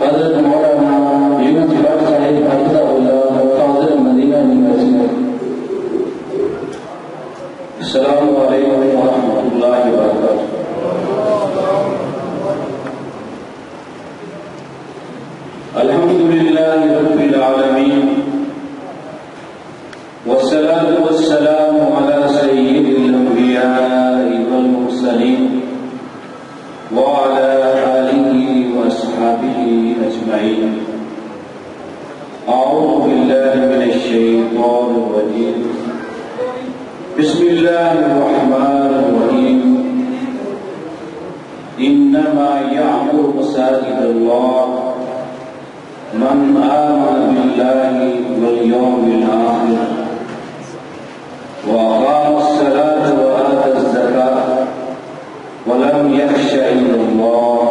حضرت مولانا یونس بٹ صاحب حفظہ اللہ فاضل Medina university. السلام علیکم ورحمۃ اللہ وبرکاتہ. الحمد للہ رب العالمین والصلاة والسلام علی سید الانبیاء والمرسلین وعلى آلہ وأصحابہ أجمعین. أعوذ بالله من الشیطان الرجیم. بسم اللہ الرحمن الرحیم. انما يعمر مساجد اللہ من آمن باللہ والیوم الآخر وأقام الصلاة وآتى الزکاة ولم يخش إلا الله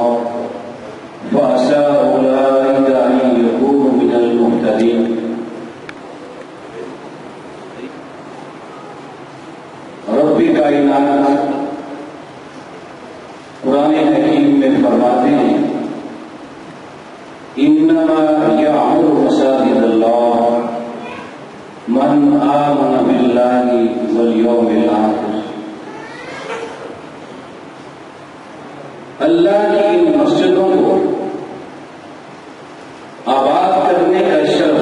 فعسى أولئك أن يكونوا من المهتدين. رب کائنات قرآن حکیم میں فرماتے ہیں انما يعمر مساجد اللہ من آمن باللہ والیوم الآخر. اللہ کی ان مسجدوں کو آباد کرنے کا شرف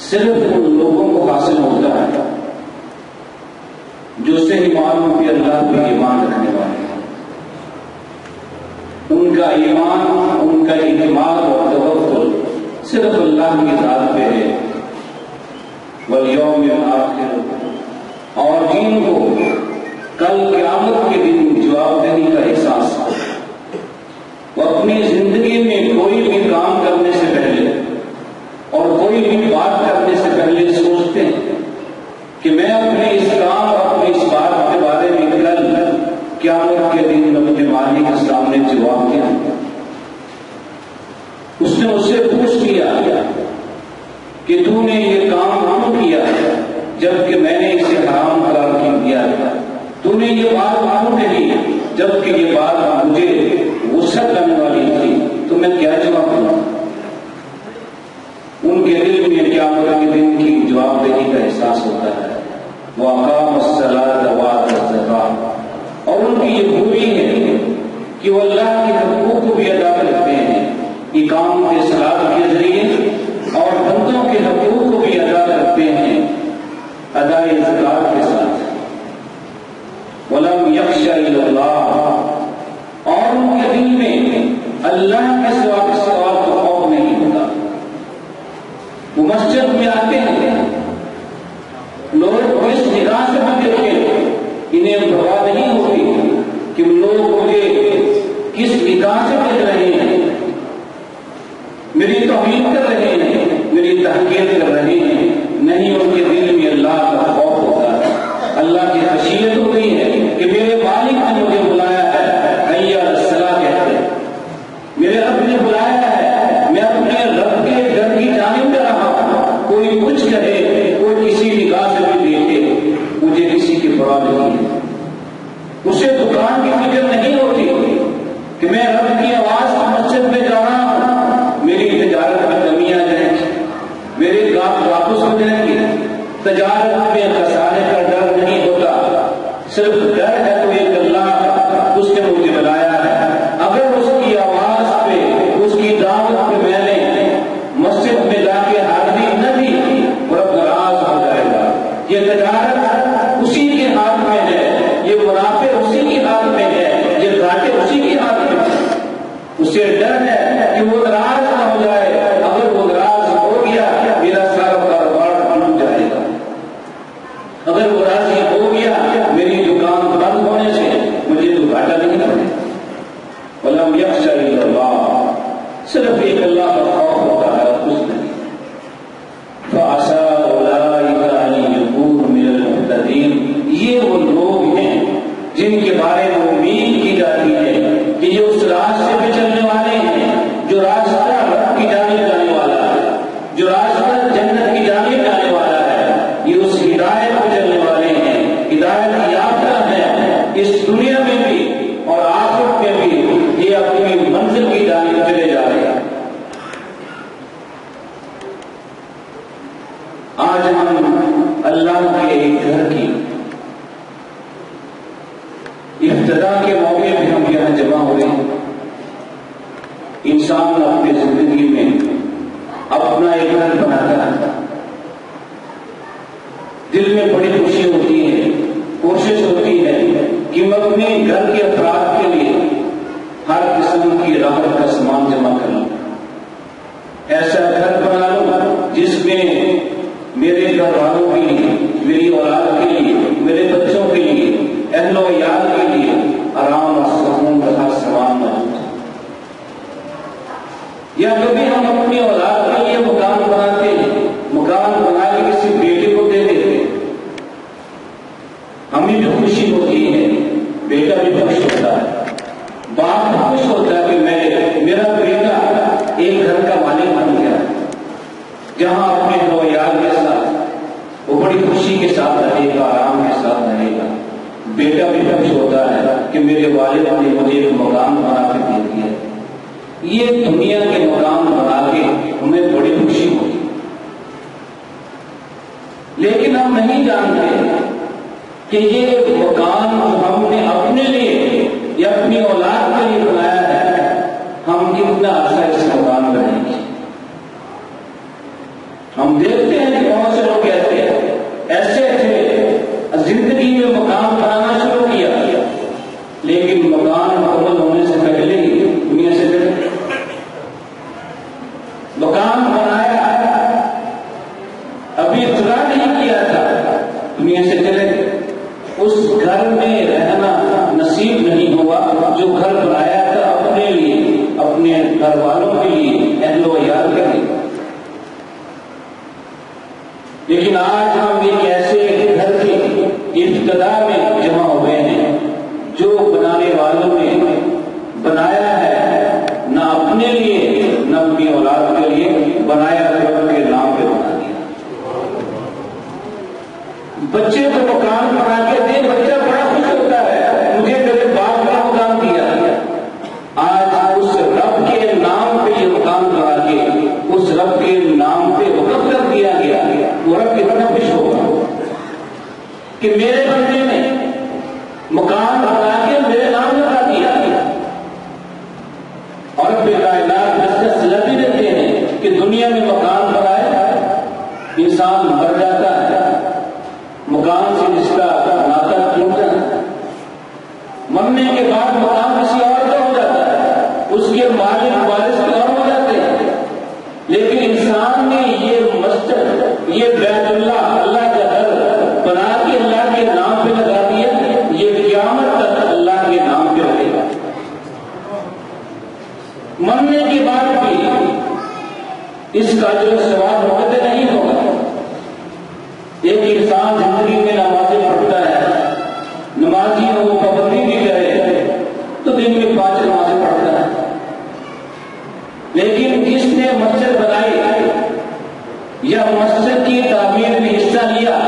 صرف ان لوگوں کو حاصل ہوتا ہے جو سے ایمان پہ اللہ پہ ایمان رکھنے والے ہیں. ان کا ایمان، ان کا اعتماد اور توکل صرف اللہ کی ذات پہ ہے. والیوم الآخر، اور جن کو کل قیامت کے دن جواب دینے کا احساس ہے. وہ اپنی زندگی میں کوئی بھی کام کرنے سے پہلے اور کوئی بھی بات کرنے سے پہلے سوچتے ہیں کہ میں اپنے اس کام اور اپنی اس بات کے بارے میں کل قیامت کے دن اپنے مالک کے سامنے جواب دیا. اس نے اس سے پوچھ لیا کہ تو نے یہ کام کیوں کیا جبکہ میں نے اسے حرام قرار کیا تھا؟ تو نے یہ بات معلوم نہیں جبکہ یہ بات مجھے غصہ کرنے والی تھی، تو میں کیا جواب دوں؟ ان کے دل میں قیامت کے دن کی جواب دہی کا احساس ہوتا ہے. وَأَقَامَ الصَّلَاةَ وَآتَى الزَّكَاةَ، اور ان کی یہ خوبی ہے کہ وہ اللہ کے حقوق کو بھی ادا کرتے ہیں اقام کے صلاۃ کے ذریعے، اور بندوں کے حقوق کو بھی ادا کرتے ہیں ادائے زکات کے ساتھ. وَلَمْ يَخْشَ إِلَّا اللَّهَ، اور ان کے دل میں اللہ کے سوا کسی اور کو خوف نہیں ہوتا. وہ مسجد میں آتے ہیں، لوگ اس نگاہ سے نہ دیکھیں، انہیں پرواہ نہیں ہوتی کہ لوگ مجھے کس نگاہ سے دیکھ رہے ہیں، میری توہین کر رہے ہیں، میری تحقیر کر رہے ہیں. نہیں، ان کے دل میں اللہ کا خوف ہوتا ہے، اللہ کی خشیت ہوتی ہے کہ میرے مالک نے مجھے بلایا ہے. حی علی الصلاۃ کہتے ہیں، میرے رب نے بلایا ہے، میں اپنے رب کے گھر کی جانب جا رہا ہوں. کوئی کچھ کہے، کوئی کسی نگاہ سے بھی دیکھے، مجھے کسی کی پرواہ نہیں ہے. اسے دکان کی فکر نہیں ہوتی کہ میں رب کی آواز مسجد میں جا رہا ہوں، میری تجارت میں کمی آ جائے گی، میرے گاہک واپس ہو جائیں گے. تجارت میں خسارے کا ڈر نہیں ہوتا، صرف ڈر ہے تو ایک اللہ اس نے مجھے بلایا ہے. اگر اس کی آواز پہ، اس کی دعوت پہ میں نے مسجد میں جا کے حاضری نہ دی، رب ناراض ہو جائے گا. یہ تجارت اسی کے ہاتھ میں ہے، یہ منافع اسی کے ہاتھ میں ہے، یہ گھاٹے اسی کے ہاتھ میں ہے. اسے ڈر ہے کہ وہ ناراض نہ ہو جائے. اگر وہ ناراض ہو گیا میرا سارا کاروبار ڈوب جائے گا. اگر وہ راضی ہو گیا میری دکان بند ہونے سے مجھے تو گھاٹا نہیں پڑے. وَلَمْ يَخْشَ إِلَّا اللَّهَ، صرف ایک اللہ کا خوف ہوتا ہے، کچھ نہیں. فَعَسَىٰ أُولَٰئِكَ أَن يَكُونُوا مِنَ الْمُهْتَدِينَ، یہ وہ لوگ ہیں جن کے بارے میں امید کی جاتی ہے کہ یہ اس راستے پہ چلنے والے انسان اپنی زندگی میں اپنا ایک گھر بناتا ہے، دل میں بڑی خوشی ہوتی ہے، کوشش ہوتی ہے کہ میں اپنے گھر کے افراد کے لیے ہر قسم کی راحت کا سامان جمع کر لوں، ایسا گھر بنا لوں جس میں میرے گھر والوں کے لیے، میری اولاد کے لیے، میرے بچوں کے لیے، اہل و عیال کے لیے آرام اور سکون کا ہر سامان موجود ہے۔ یا کبھی ہم اپنی اولاد کے لیے مکان بناتے ہیں، مکان بنا کے کسی بیٹے کو دے دیتے ہیں، ہمیں بھی خوشی ہوتی ہے، بیٹا بھی خوش ہوتا ہے، باپ خوش ہوتا ہے کہ میرا بیٹا ایک گھر کا مالک بن گیا، جہاں اپنے دو عیال کے ساتھ وہ بڑی خوشی کے ساتھ رہے گا، آرام کے ساتھ رہے گا۔ بیٹا بھی خوش ہوتا ہے کہ میرے والد نے مجھے ایک مکان بنا کے دے دیا۔ یہ دنیا کے مکان بنا کے ہمیں بڑی خوشی ہوتی، لیکن ہم نہیں جانتے کہ یہ مکان ہم نے اپنے لیے یا اپنی اولاد کے لیے بنایا ہے، ہم کتنا عرصہ اس مکان میں رہیں گے۔ ہم دیکھتے ہیں کہ بہت سے لوگ کہتے ہیں ایسے تھے، زندگی میں مکان بنانا شروع کیا، لیکن مکان مکمل ہونے سے پہلے ہی دنیا سے چلے۔ مکان بنایا، ابھی اطلاع نہیں کیا تھا، دنیا سے چلے۔ اس گھر میں رہنا نصیب نہیں ہوا جو گھر بنایا تھا اپنے لیے، اپنے گھر والوں کے لیے، اہل و عیال کے لیے۔ لیکن آج ہم ایک ایسے گھر کی ابتدا میں جمع ہوئے ہیں جو بنانے والوں نے بنایا ہے نہ اپنے لیے نہ اپنی اولاد کے لیے، بنایا رب کے نام پہ بنا دیا۔ بچے کو مکان بنا کے دے، بچہ بڑا خوش ہوتا ہے، مجھے میرے باپ کا مکان دیا۔ آج اس رب کے نام پہ یہ مکان بنا کے اس رب کے نام پہ وقف کر دیا گیا، وہ رب کتنا خوش ہوگا کہ میرے بندے نے مکان بنا کے میرے نام لگا دیا۔ اور رب کائنات اس کا صلہ بھی دیتے ہیں کہ دنیا میں مکان بنائے، انسان مر جاتا ہے، مکان سے جس کا ناتا ٹوٹتا ہے، مرنے کے بعد مکان کسی اور کا ہو جاتا ہے، اس کے مالک وارث کے اور ہو جاتے ہیں۔ لیکن انسان نے یہ مسجد، یہ بیت اللہ، اللہ کا گھر بنا کے اللہ کے نام پہ لگا دیا، یہ قیامت تک اللہ کے نام پہ رہے گا۔ مرنے کے بعد بھی اس کا جو ثواب مقدر نہیں ہوگا۔ ایک انسان زندگی میں نمازیں پڑھتا ہے، نمازی ہو، وہ پابندی بھی کرے تو دن میں 5 نمازیں پڑھتا ہے، لیکن جس نے مسجد بنائی یا مسجد کی تعمیر میں حصہ لیا،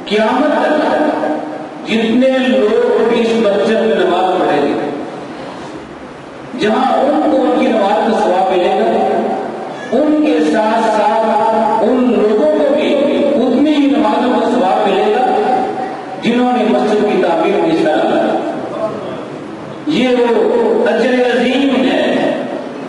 قیامت تک جتنے لوگ بھی اس مسجد میں نماز پڑھیں گے، جہاں ان کو ان کی نماز کا ثواب ملے گا، ان کے ساتھ ساتھ ان لوگوں کو بھی اتنی ہی نمازوں کا ثواب ملے گا جنہوں نے مسجد کی تعمیر میں حصہ لیا۔ یہ وہ اجر عظیم ہے،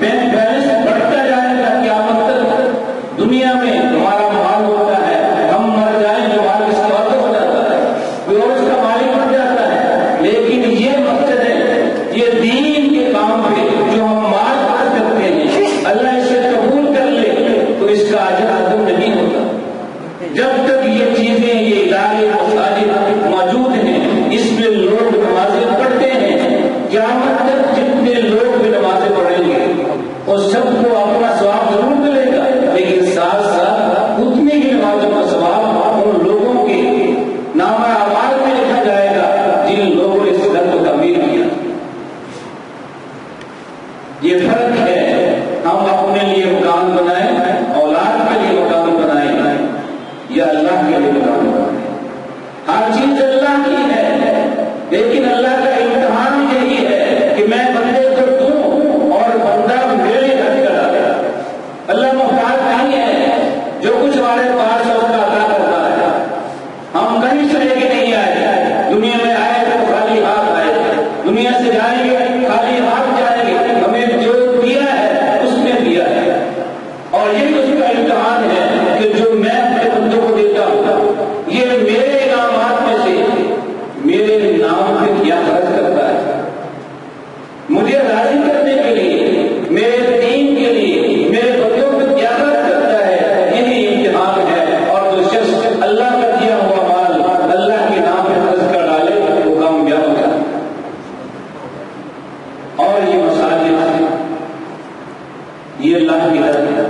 بینک بیلنس بڑھتا جائے گا قیامت تک۔ دنیا میں ہمارا مال ہوتا ہے، ہم مر جائیں جو مال اس کا ہو جاتا ہے، کوئی اور اس کا مالک بن جاتا ہے، لیکن یہ مسجد ہے، یہ دین کے کام پہ جو ہم مال خرچ کرتے ہیں، اللہ اسے قبول کر لے تو اس کا اجر ختم نہیں ہوتا۔ جب تک یہ چیزیں، یہ ادارے مساجد موجود ہیں، اس میں لوگ نمازیں پڑھتے ہیں، قیامت تک جتنے لوگ بھی نمازیں پڑھیں گے اور سب کو اپنا ثواب ضرور ملے گا، لیکن ساتھ ساتھ اتنی ہی نمازوں کا ثواب ان لوگوں کے نامہ اعمال میں لکھا جائے گا جن لوگوں نے اس گھر کو تعمیر کیا۔ یہ فرق ہے، ہم اپنے لیے مکان بنائیں، اولاد کے لیے مکان بنائیں یا اللہ کے لیے مکان بنائیں۔ ہر چیز اللہ کی ہے، لیکن اللہ کا امتحان یہی ہے کہ میں بندے کو دوں اور بندہ میرے لیے خرچ کرا۔ اللہ محتاج نہیں ہے، جو کچھ ہمارے پاس ہے اس کا عطا کرتا ہے۔ ہم کہیں سے لے کے نہیں آئے، دنیا میں آئے تو خالی ہاتھ آئے، دنیا سے جائیں گے خالی ہاتھ جائیں گے۔ ہمیں جو دیا یہ اللہ کی رضا ہے۔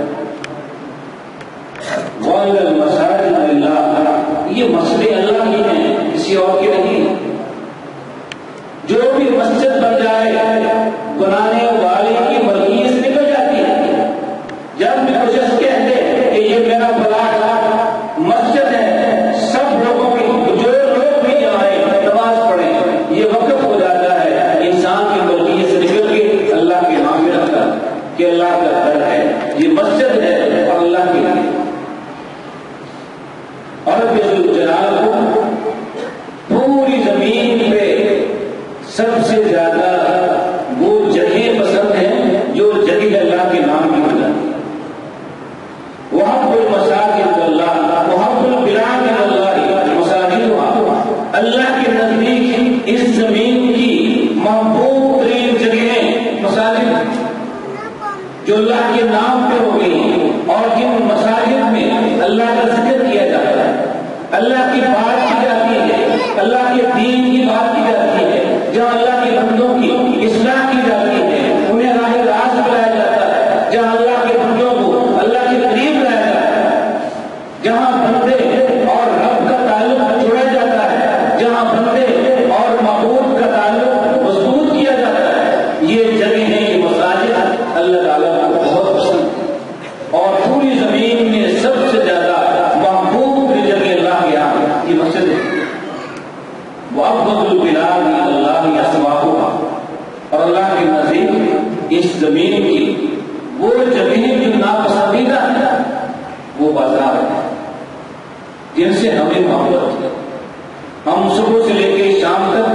مساجد اللہ، یہ مسئلے اللہ کے ہیں، کسی اور کے نہیں۔ جو بھی مسجد بن جائے بنانے والے کی مرضی سے نکل جاتی ہے۔ جب بھی کچھ کہتے کہ یہ میرا بلاٹ مسجد ہے، سب لوگوں کی جو لوگ بھی آئے نماز پڑھیں، یہ وقف ہو جاتا ہے انسان کی مرضی سے نکل کے اللہ کے نام میں رکھتا کہ اللہ کا گھر ہے، یہ مسجد ہے اور اللہ کے لیے۔ اور جلال کو پوری زمین پہ سب سے زیادہ وہ جگہیں پسند ہیں جو جگہ اللہ کے نام کی بناتی ہے۔ وحب المساجد اللہ، وحب البلاد اللہ مساجد، اللہ کے نزدیک اس زمین کی محبوب ترین جگہیں مساجد جو اللہ کے نام پہ ہو گئی، اور جن مساجد میں اللہ کا ذکر کیا جاتا ہے، اللہ کی بات کی جاتی ہے، اللہ کے دین کی بات کی جاتی ہے، جہاں اللہ کے بندوں کی اصلاح کی جاتی ہے، انہیں راہ راست بلایا جاتا ہے، جہاں اللہ کے بندوں کو اللہ کے قریب لایا جاتا ہے، جہاں بندے اور رب کا تعلق جوڑا جاتا ہے، جہاں بندے اور معبود کا تعلق مضبوط کیا جاتا ہے، یہ جگہ ہیں، یہ مساجد اللہ تعالیٰ کو بہت پسند ہے۔ اور پوری زمین میں سب سے زیادہ محبوب جگہ اللہ کے یہاں یہ مسجد ہے۔ وَأَفْضَلُ الْبِلَادِ اللَّهِ أَسْوَاقُهَا، اور اللہ کے نزدیک اس زمین کی وہ جگہیں جو ناپسندیدہ ہیں وہ بازار ہیں جن سے ہمیں محبت ہے۔ ہم صبح سے لے کے شام تک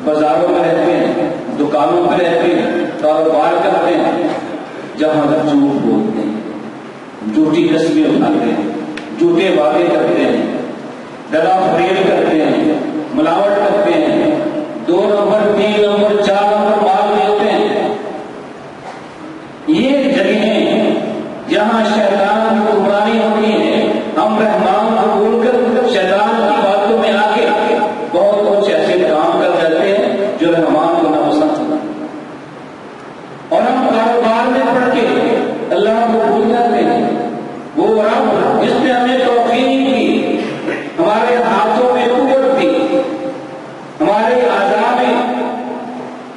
بازاروں میں رہتے ہیں، دکانوں میں رہتے ہیں، کاروبار کرتے ہیں، جہاں تک جھوٹ بولتے ہیں، جھوٹی قسمیں اٹھاتے ہیں، جھوٹے وعدے کرتے ہیں، ڈرا فریب کرتے ہیں، ملاوٹ کرتے ہیں، 2 نمبر 3 نمبر 4 نمبر مال دیتے ہیں۔ یہ جگہیں جہاں شیطان کی حکمرانی ہوتی ہے، ہم رحمان کو بھول کر شیطان کی باتوں میں آ کے بہت کچھ ایسے کام کر جاتے ہیں جو رحمان کو ناپسند ہوتا ہے، اور ہم کاروبار میں پڑھ کے اللہ کو بھول جاتے ہیں۔ وہ رب جس نے ہمیں توفیق دی، ہمارے ہاتھوں میں قوت دی، ہمارے اعضاء میں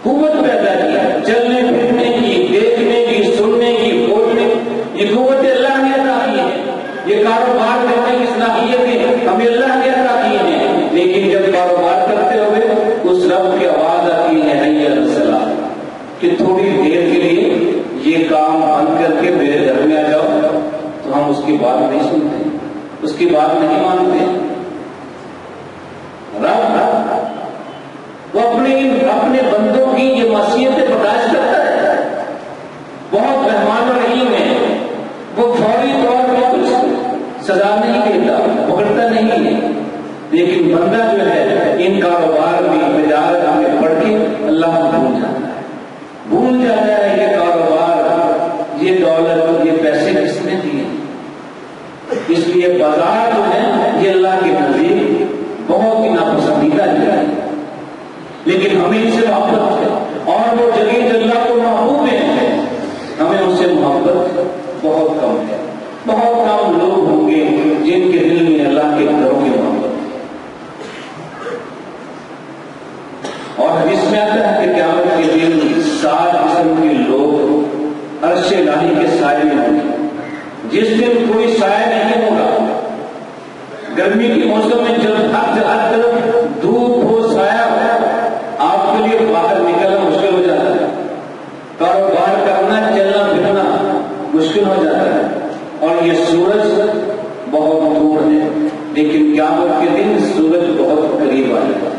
قوت پیدا کی، چلنے پھرنے کی، دیکھنے کی، سننے کی، بولنے کی، یہ قوت اللہ نے عطا کی ہے۔ یہ کاروبار کرنے کی صلاحیتیں ہمیں اللہ نے عطا کی ہیں، لیکن جب کاروبار کرتے ہوئے اس رب کی آواز آتی ہے حی علی الصلاۃ، کہ تھوڑی دیر کے لیے یہ کام بند کر کے میرے گھر میں آ جاؤ، تو ہم اس کی بات نہیں سنتے، اس کی بات نہیں مانتے۔ رب وہ اپنے بندوں کی یہ معصیتیں برداشت کرتا ہے، بہت رحمان الرحیم ہے، وہ فوری طور پر کچھ سزا نہیں دیتا، پکڑتا نہیں ہے، لیکن بندہ جو ہے ان کاروبار میں تجارت میں پڑھ کے اللہ کو بھول جاتا ہے، بھول جاتا ہے کہ کاروبار، یہ دولت، یہ پیسے کس نے دیے۔ اس لیے بازار جو ہے یہ اللہ کے نزدیک بہت ہی ناپسندیدہ جگہ ہے، لیکن ہمیں ان سے محبت ہے، اور وہ جگہ جو اللہ کو محبوب ہے ہمیں ان سے محبت بہت کم ہے۔ بہت کم لوگ ہوں گے جن کے دل میں اللہ کے گھروں کی محبت ہے۔ اور حدیث میں آتا ہے کہ قیامت کے دن 7 قسم کے لوگ عرش الہی کے سائے میں ہوں گے، جس دن کوئی سایہ نہیں ہوگا۔ گرمی کے موسم میں جب ہر طرف دھوپ ہو، سایہ ہو، آپ کے لیے باہر نکلنا مشکل ہو جاتا ہے، کاروبار کرنا، چلنا پھرنا مشکل ہو جاتا ہے، اور یہ سورج بہت دور ہے، لیکن قیامت کے دن سورج بہت قریب آ جائے گا۔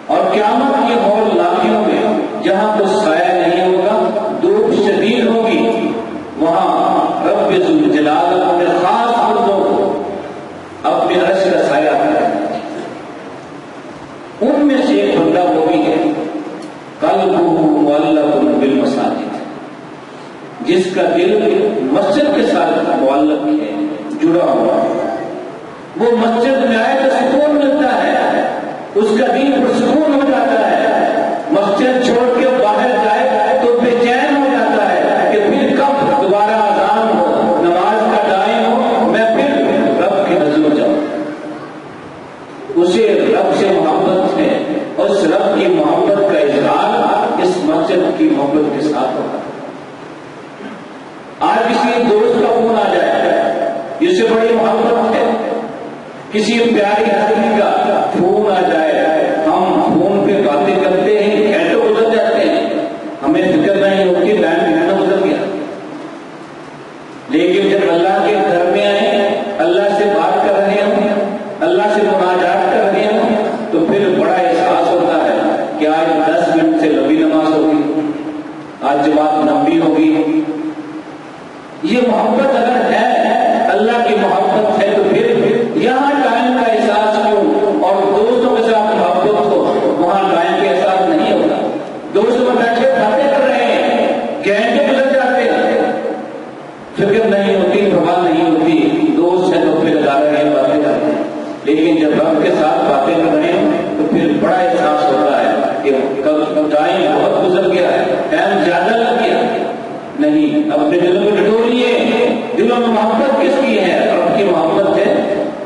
اور قیامت کی ہولناکیوں میں جہاں تو سایہ نہیں ہوگا، دھوپ شدید ہوگی، وہاں رب ذوالجلال اپنے خاص بندوں کو اپنے عرش کا سایہ ہے۔ ان میں سے ایک بندہ وہ بھی ہے قلبہ معلق بالمساجد، جس کا دل مسجد کے ساتھ معلق ہے، جڑا ہوا ہے۔ وہ مسجد میں آئے تو سکون ملتا ہے، اس کا دل پرسکون ہو جاتا ہے۔ مسجد چھوڑ کے باہر جائے تو بے چین مسجد کی محبت کے ساتھ ہوتا ہے۔ آج کسی دوست کا فون آ جائے جس سے بڑی محبت ہے، کسی پیاری ہستی کا فون آ جائے، ہم فون پہ باتیں کرتے ہیں، گھنٹوں گزر جاتے ہیں، ہمیں فکر نہیں ہوتی ٹائم گھنٹہ گزر گیا۔ لیکن جب اللہ کے گھر میں آئے، اللہ سے بات کر رہے ہوں، اللہ سے مناجات کر رہے ہوں، تو پھر بڑا احساس ہوتا ہے کہ آج 10 منٹ سے لمبی نماز ہوگی، آج جماعت لمبی ہوگی۔ یہ محبت اگر ہے، اللہ کی محبت ہے، تو پھر یہاں ٹائم کا احساس کیوں؟ اور دوستوں کے ساتھ محبت ہو، وہاں ٹائم کا احساس نہیں ہوتا۔ دوستوں میں بیٹھے باتیں کر رہے ہیں، گھنٹے گزر جاتے ہیں، فکر نہیں ہوتی، پرواہ نہیں ہوتی، دوست ہے تو پھر لگا رہے ہیں، باتیں کرتے ہیں۔ لیکن جب رب کے ساتھ باتیں کر رہے ہیں تو پھر بڑا احساس ہوتا ہے کہ کب ٹائم بہت گزر گیا ہے، ٹائم زیادہ لگ گیا۔ نہیں، اپنے دلوں کو ڈٹوریے، دلوں میں محبت کس کی ہے؟ رب کی محبت ہے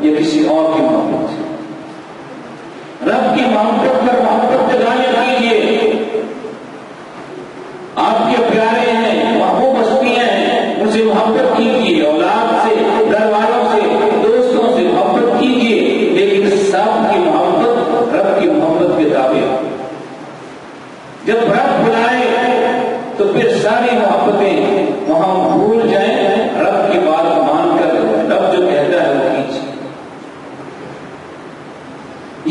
یا کسی اور کی محبت ہے؟ رب کی محبت پر محبت جگانے کیجیے۔ آپ کے پیارے ہیں، محبوب ہستیاں ہیں، ان سے محبت کیجیے، اولاد سے، گھر والوں سے، دوستوں سے محبت کیجیے، لیکن سب کی محبت رب کی محبت کے تابع۔ جب رب بلائے تو پھر ساری محبتیں وہاں بھول جائیں، رب کی بات مان کر رب جو کہتا ہے وہ کیجیے۔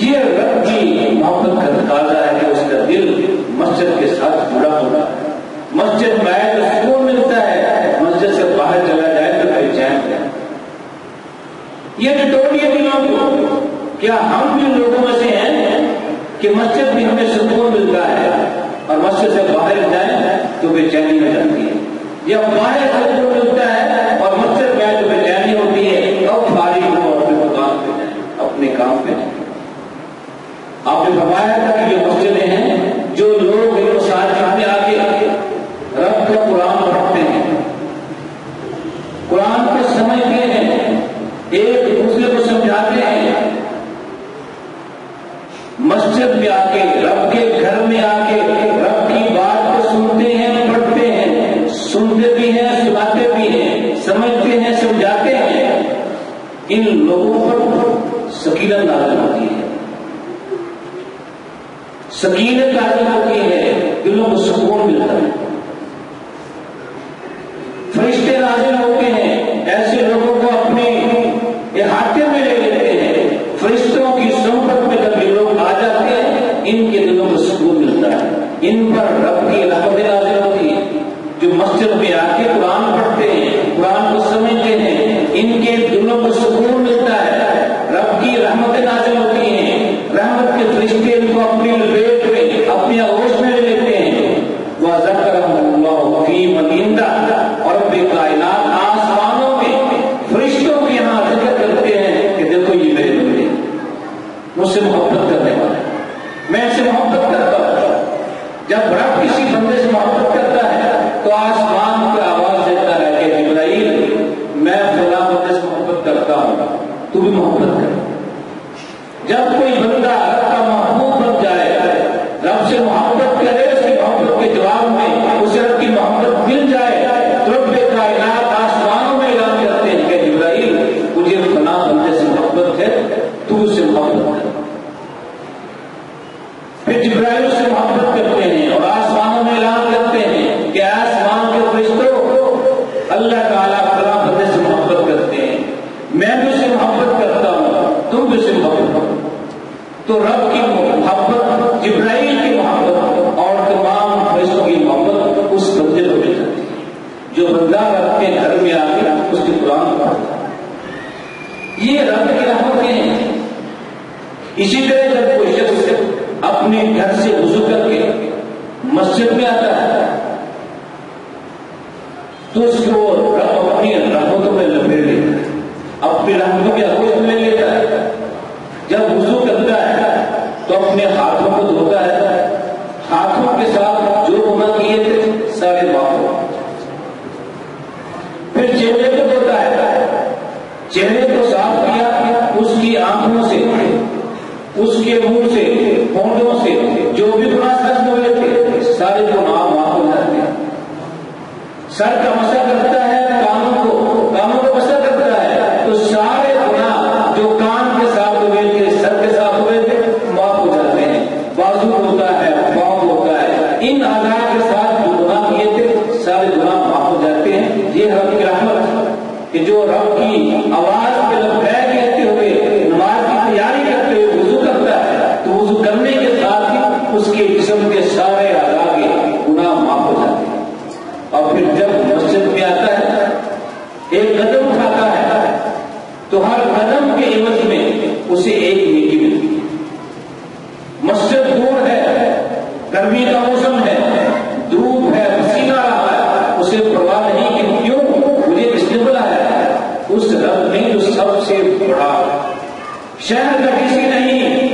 یہ رب کی محبت کا تقاضا ہے کہ اس کا دل مسجد کے ساتھ جڑا ہوتا ہے۔ مسجد میں آئے تو سکون ملتا ہے، مسجد سے باہر چلا جائے تو پھر چین ہے۔ یہ ٹٹوریے دلوں کو، کیا ہم بھی لوگوں میں سے ہیں کہ مسجد بھی ہمیں سکون ملتا ہے اور مسجد سے باہر جائیں تو بے چینی ہو جاتی ہے، یا باہر سکون ملتا ہے اور مسجد میں تو بے چینی ہوتی ہے، اور فارغ ہو اپنے مقام پہ جائیں، اپنے کام پہ جائیں۔ آپ نے فرمایا تھا کہ یہ مسجدیں ہیں جو لوگ ان مساجد میں آ کے رب کا قرآن پڑھتے ہیں، قرآن کو سمجھتے ہیں، ایک دوسرے کو سمجھاتے ہیں، مسجد میں آ کے، رب کے گھر میں آ کے رب کی بات کو سنتے ہیں، پڑھتے ہیں، سنتے بھی ہیں، سناتے بھی ہیں، سمجھتے ہیں، سمجھاتے ہیں، ان لوگوں پر سکینت نازل ہوتی ہے، سکینت نازل ہوتی ہے، دلوں کو سکون ملتا ہے، فرشتے نازل ہوتے ہیں، ایسے لوگوں کو اپنے احاطے میں لے لیتے ہیں، فرشتوں کی صحبت میں جب یہ لوگ آ جاتے ہیں، ان کے دلوں کو سکون ملتا ہے، ان پر رب کی رحمت نازل ہوتی ہے۔ جو مسجد میں آ کے قرآن پڑھتے ہیں، قرآن کو سمجھتے ہیں، ان کے دلوں کو سکون ملتا ہے، رب کی رحمت نازل ہوتی ہیں، رحمت کے فرشتے ان کو اپنی لپیٹ میں، اپنی آغوش میں لے لیتے ہیں۔ وَذَكَرَهُمُ اللَّهُ فِي مَنْ عِندَهُ، اور رب کائنات آسمانوں میں فرشتوں کے یہاں ذکر کرتے ہیں کہ دیکھو یہ میرے بندے مجھ سے محبت کرنے والے، میں ان سے محبت کرتا ہوں۔ جب رب کسی بندے سے محبت کرتا ہے تو آسمان کو آواز دیتا ہے کہ جبرائیل، میں فلاں بندے سے محبت کرتا ہوں، تو بھی محبت کر۔ جب کوئی بندہ رب کا محبوب بن جائے، رب سے محبت کرے، اس کی محبت کے جواب میں اسے رب کی محبت مل جائے، تو رب کائنات آسمانوں میں اعلان کرتے ہیں کہ جبرائیل، مجھے فلاں بندے سے محبت ہے، تو اس سے محبت کر۔ پھر جبرائیل اس سے محبت کرتے ہیں اور آسمانوں میں اعلان کرتے ہیں کہ آسمان کے فرشتوں، اللہ تعالیٰ فلاں بندے سے محبت کرتے ہیں، میں بھی اس سے محبت کرتا ہوں، تم بھی اس سے محبت کرو۔ تو رب کی محبت، جبرائیل کی محبت اور تمام فرشتوں کی محبت اس بندے کو مل جاتی ہے جو بندہ رب کے گھر میں آ کے اس کے قرآن پڑھتا ہے۔ یہ رب کی رحمتیں ہیں۔ اسی طرح جب کوئی شخص اپنے گھر سے وضو کر کے مسجد میں آتا ہے تو اس کو رب اپنی رحمتوں میں لپیٹ لیتا ہے، اپنی رحمتوں کے آغوش میں لے لیتا ہے۔ جب وضو کرتا ہے تو اپنے ہاتھوں کو دھوتا ہے، ہاتھوں کے ساتھ جو گناہ کیے تھے سارے معاف ہو۔ پھر چہرے کو دھوتا ہے، چہرے کو صاف کیا، اس کی آنکھوں سے، اس سر کا مسا کرتا ہے کانوں کو مسا کرتا ہے تو سارے گناہ جو کان کے ساتھ ہوئے تھے سر کے ساتھ ہوئے تھے معاف ہو جاتے ہیں. بازو ہوتا ہے پاؤں ہوتا ہے ان اعضاء کے ساتھ جو گناہ کیے تھے سارے گناہ معاف ہو جاتے ہیں. یہ رب کی رحمت کہ جو رب کی آواز پہ لبیک کہتے ہوئے نماز کی تیاری کرتے ہوئے وضو کرتا ہے تو وضو کرنے کے ساتھ ہی اس کے جسم کے سارے اعضاء کے گناہ معاف ہو جاتے ہیں. اور پھر جب مسجد میں آتا ہے ایک قدم اٹھاتا ہے تو ہر قدم کے عوض میں اسے ایک نیکی ملتی ہے. مسجد دور ہے، گرمی کا موسم ہے، دھوپ ہے، پسینہ رہا ہے، اسے پرواہ نہیں کہ کیوں مجھے کس نے بلایا ہے. اس رب نے جو سب سے بڑا شہر کا کسی نہیں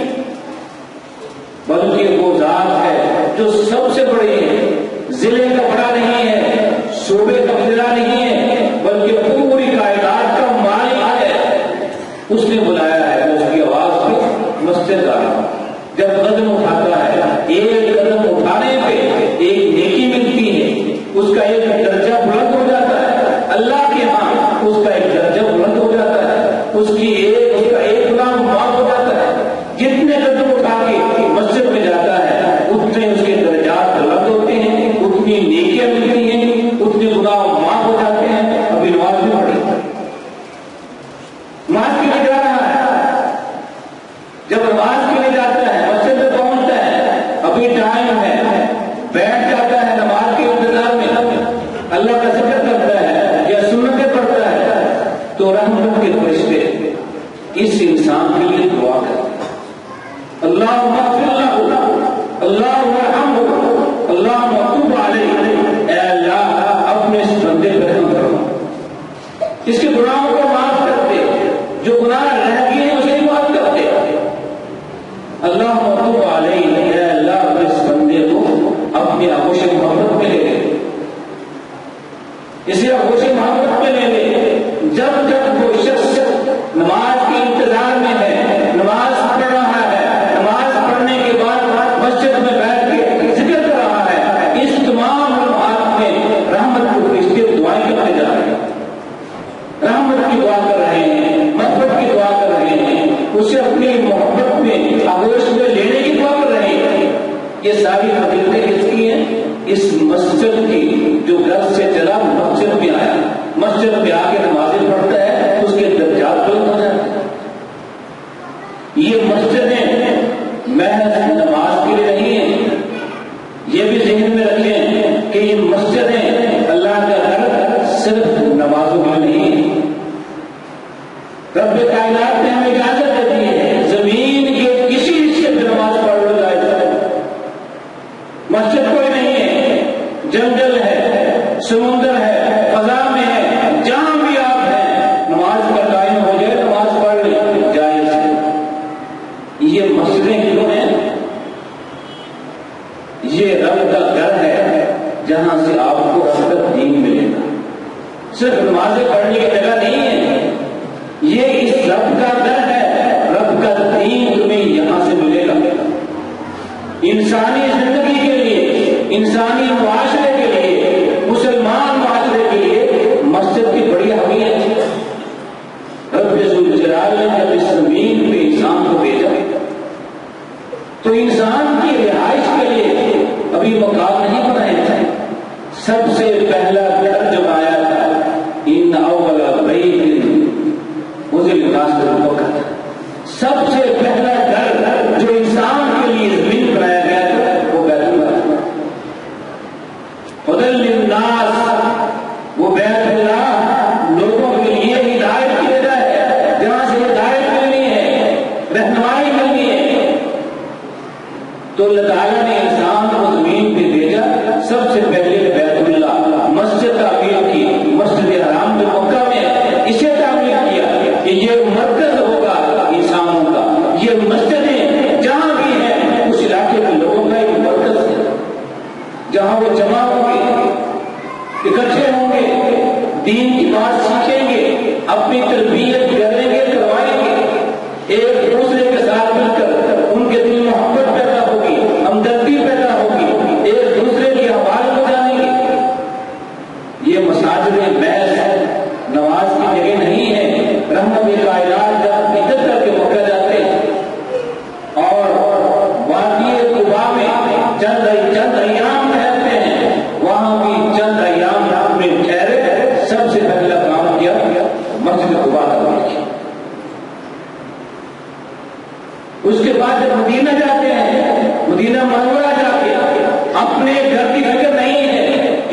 بلکہ وہ ذات ہے جو سب سے بڑی ہے، ضلع کا بڑا نہیں ہے، صوبے کا بڑا نہیں ہے، بلکہ پوری کائنات کا مالک ہے. اس نے بلایا ہے اس کی آواز پہ مسجد آ رہا. جب قدم اٹھاتا ہے ایک قدم اٹھانے پہ ایک نیکی ملتی ہے، اس کا ایک درجہ بلند ہو جاتا ہے اللہ کے ہاں، اس کا ایک درجہ بلند ہو جاتا ہے، اس کا ایک گناہ معاف ہو جاتا ہے. جتنے قدم اٹھا کے مسجد میں جاتا ہے اتنے اس کے درجات بلند ہوتے ہیں، اتنی نیکیاں ملتی ہیں، اتنے گناہ معاف ہو جاتے ہیں. ابھی نماز میں پڑھی نماز کے لیے جا رہا ہے، جب نماز کے لیے جاتا ہے مسجد میں پہنچتا ہے ابھی ٹائم ہے، بیٹھ جاتا ہے نماز کے انتظار میں، اللہ کا ذکر کرتا ہے یا سنتیں پڑھتا ہے تو رحمت کے فرشتے اس انسان کے لیے دعا کرتے ہیں. اللہم اغفر لہ، اللہم ارحمہ، اللہم تب علیہ. اے اللہ اپنے اس بندے پر رحم کرو، اس کے گناہوں کو معاف کر دے، جو گناہ رہ گئے ہیں اسے معاف کر دے. اللہم تب علیہ، اے اللہ اپنے اس بندے کو اپنی آغوش محبت میں لے لے، اسے آغوش محبت میں لے لے. جب جب وہ شخص نماز کے انتظار میں ہے، نماز پڑھ رہا ہے، نماز پڑھنے کے بعد مسجد میں بیٹھ کے ذکر کر رہا ہے، اس تمام لمحات میں رحمت کے فرشتے دعائیں کرتے جا رہے ہیں، رحمت کی دعا کر رہے ہیں، محبت کی دعا کر رہے ہیں، اسے اپنی محبت میں آغوش میں لینے کی دعا کر رہے ہیں. یہ ساری فضیلتیں کس کی ہیں؟ اس مسجد کی جو گھر سے چلا مسجد میں آیا، مسجد میں آ کے نمازیں پڑھتا ہے اس کے درجات بلند ہو جاتے ہیں. یہ مسجدیں محض نماز کے لیے نہیں ہیں، یہ بھی ذہن میں رکھیں کہ یہ مسجدیں اللہ کا گھر صرف نمازوں کے لیے نہیں ہے. رب کائنات نے ہمیں اجازت دی ہے زمین کے کسی حصے پہ نماز پڑھ لو جائے. مسجد کوئی نہیں ہے، جنگل ہے، سمندر ہے، فضا میں ہے، جہاں بھی آپ ہیں نماز کا ٹائم ہو جائے نماز پڑھ لیں، جائز ہے. یہ مسجدیں کیوں ہیں؟ یہ رب کا گھر ہے جہاں سے آپ کو رب کا دین ملے گا. صرف نمازیں پڑھنے کی جگہ نہیں ہے، یہ اس رب کا گھر ہے، رب کا دین تمہیں یہاں سے ملے گا. انسانی زندگی کے لیے، انسانی معاشرے کے لیے، مسلمان معاشرے کے لیے مسجد کی بڑی اہمیت ہے. رب ذوالجلال نے جب اس زمین پہ انسان کو بھیجا تو انسان کی رہائش کے لیے ابھی مکان نہیں بنائے تھے. سب سے پہلا گھر جو آیا تھا ان اول بیت وضع لباس المکہ، سب سے پہلا گھر جو انسان کے لیے زمین بنایا گیا تھا وہ بیت اللہ، ہدی للناس. وہ بیت اللہ لوگوں کے لیے ہدایت کی جگہ ہے، جہاں سے ہدایت ملنی ہے، رہنمائی ملنی ہے. تو اللہ تعالیٰ نے انسان کو زمین پہ بھیجا، سب سے پہلے بیت اللہ مسجد تعمیر کی، مسجد حرام جو مکہ میں اسے تعمیر کیا کہ یہ مرکز ہوگا انسانوں کا. یہ مسجدیں جہاں بھی ہیں اس علاقے کے لوگوں کا ایک مرکز ہے جہاں وہ جمع ہوں گے، اکٹھے ہوں گے، دین کی بات سیکھیں گے، اپنی تربیت کریں گے، کروائیں گے، ایک دوسرے کے ساتھ مل کر ان کے دل محبت پیدا ہوگی، ہمدردی پیدا ہوگی، ایک دوسرے کی حوالت ہو جائیں گے. یہ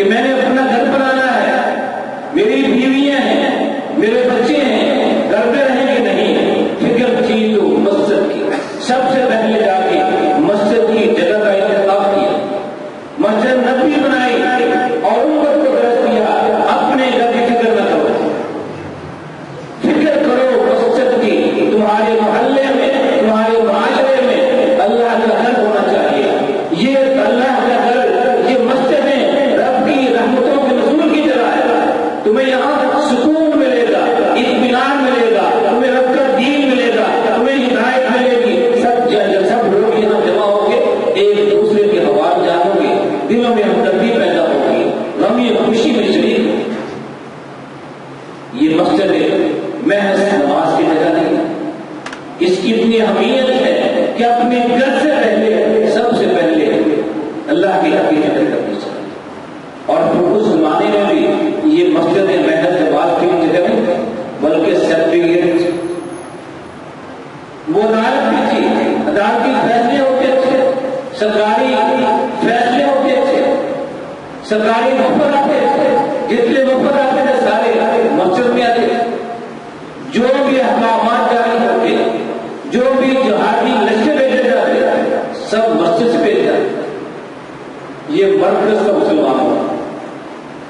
کہ میں نے اپنا گھر بنانا ہے، میری بیویاں ہیں، میرے بچے ہیں، گھر پہ رہیں کہ نہیں، فکر تھی تو مسجد کی، سب سے پہلے جا کے مسجد کی جگہ کا انتخاب کیا، مسجد نبوی بنائی اور امت کو درس دیا اپنے گھر کی فکر نہ کرو، فکر کرو مسجد کی، تمہارے محلے میں، تمہارے معاشرے میں اللہ کا گھر ہونا چاہیے، یہ اللہ کا گھر، یہ مسجدیں رب کی رحمتوں کے نزول کی جگہ ہے، تمہیں یہاں سکون ملے گا، اطمینان ملے گا، تمہیں رب کا دین ملے گا، تمہیں ہدایت ملے گی، سب لوگ یہاں جمع ہو کے ایک دوسرے کے حوال جانو گے، دلوں میں ہمدردی پیدا ہوگی، غم خوشی میں شریک ہوگی۔ یہ مسجد محض نماز کی جگہ نہیں، اس کی اتنی اہمیت ہے کہ اپنے گھر سے پہلے، سب سے پہلے اللہ کی حقیقت کرنی چاہیے۔ اور پھر اس زمانے میں بھی یہ مسجد محض نماز کی جگہ نہیں بلکہ سرٹیفکیٹ، وہ عدالت بھی تھی، عدالتی فیصلے ہوتے تھے، سرکاری فیصلے ہوتے تھے، سرکاری وفد آتے تھے، جتنے وفد آتے تھے سارے مسجد میں آتے تھے، جو بھی احکامات جاری ہوتے، جو بھی جہادی لشکر بھیجے جاتے سب مسجد سے بھیج جاتے۔ یہ مرکز کا مسلمانوں،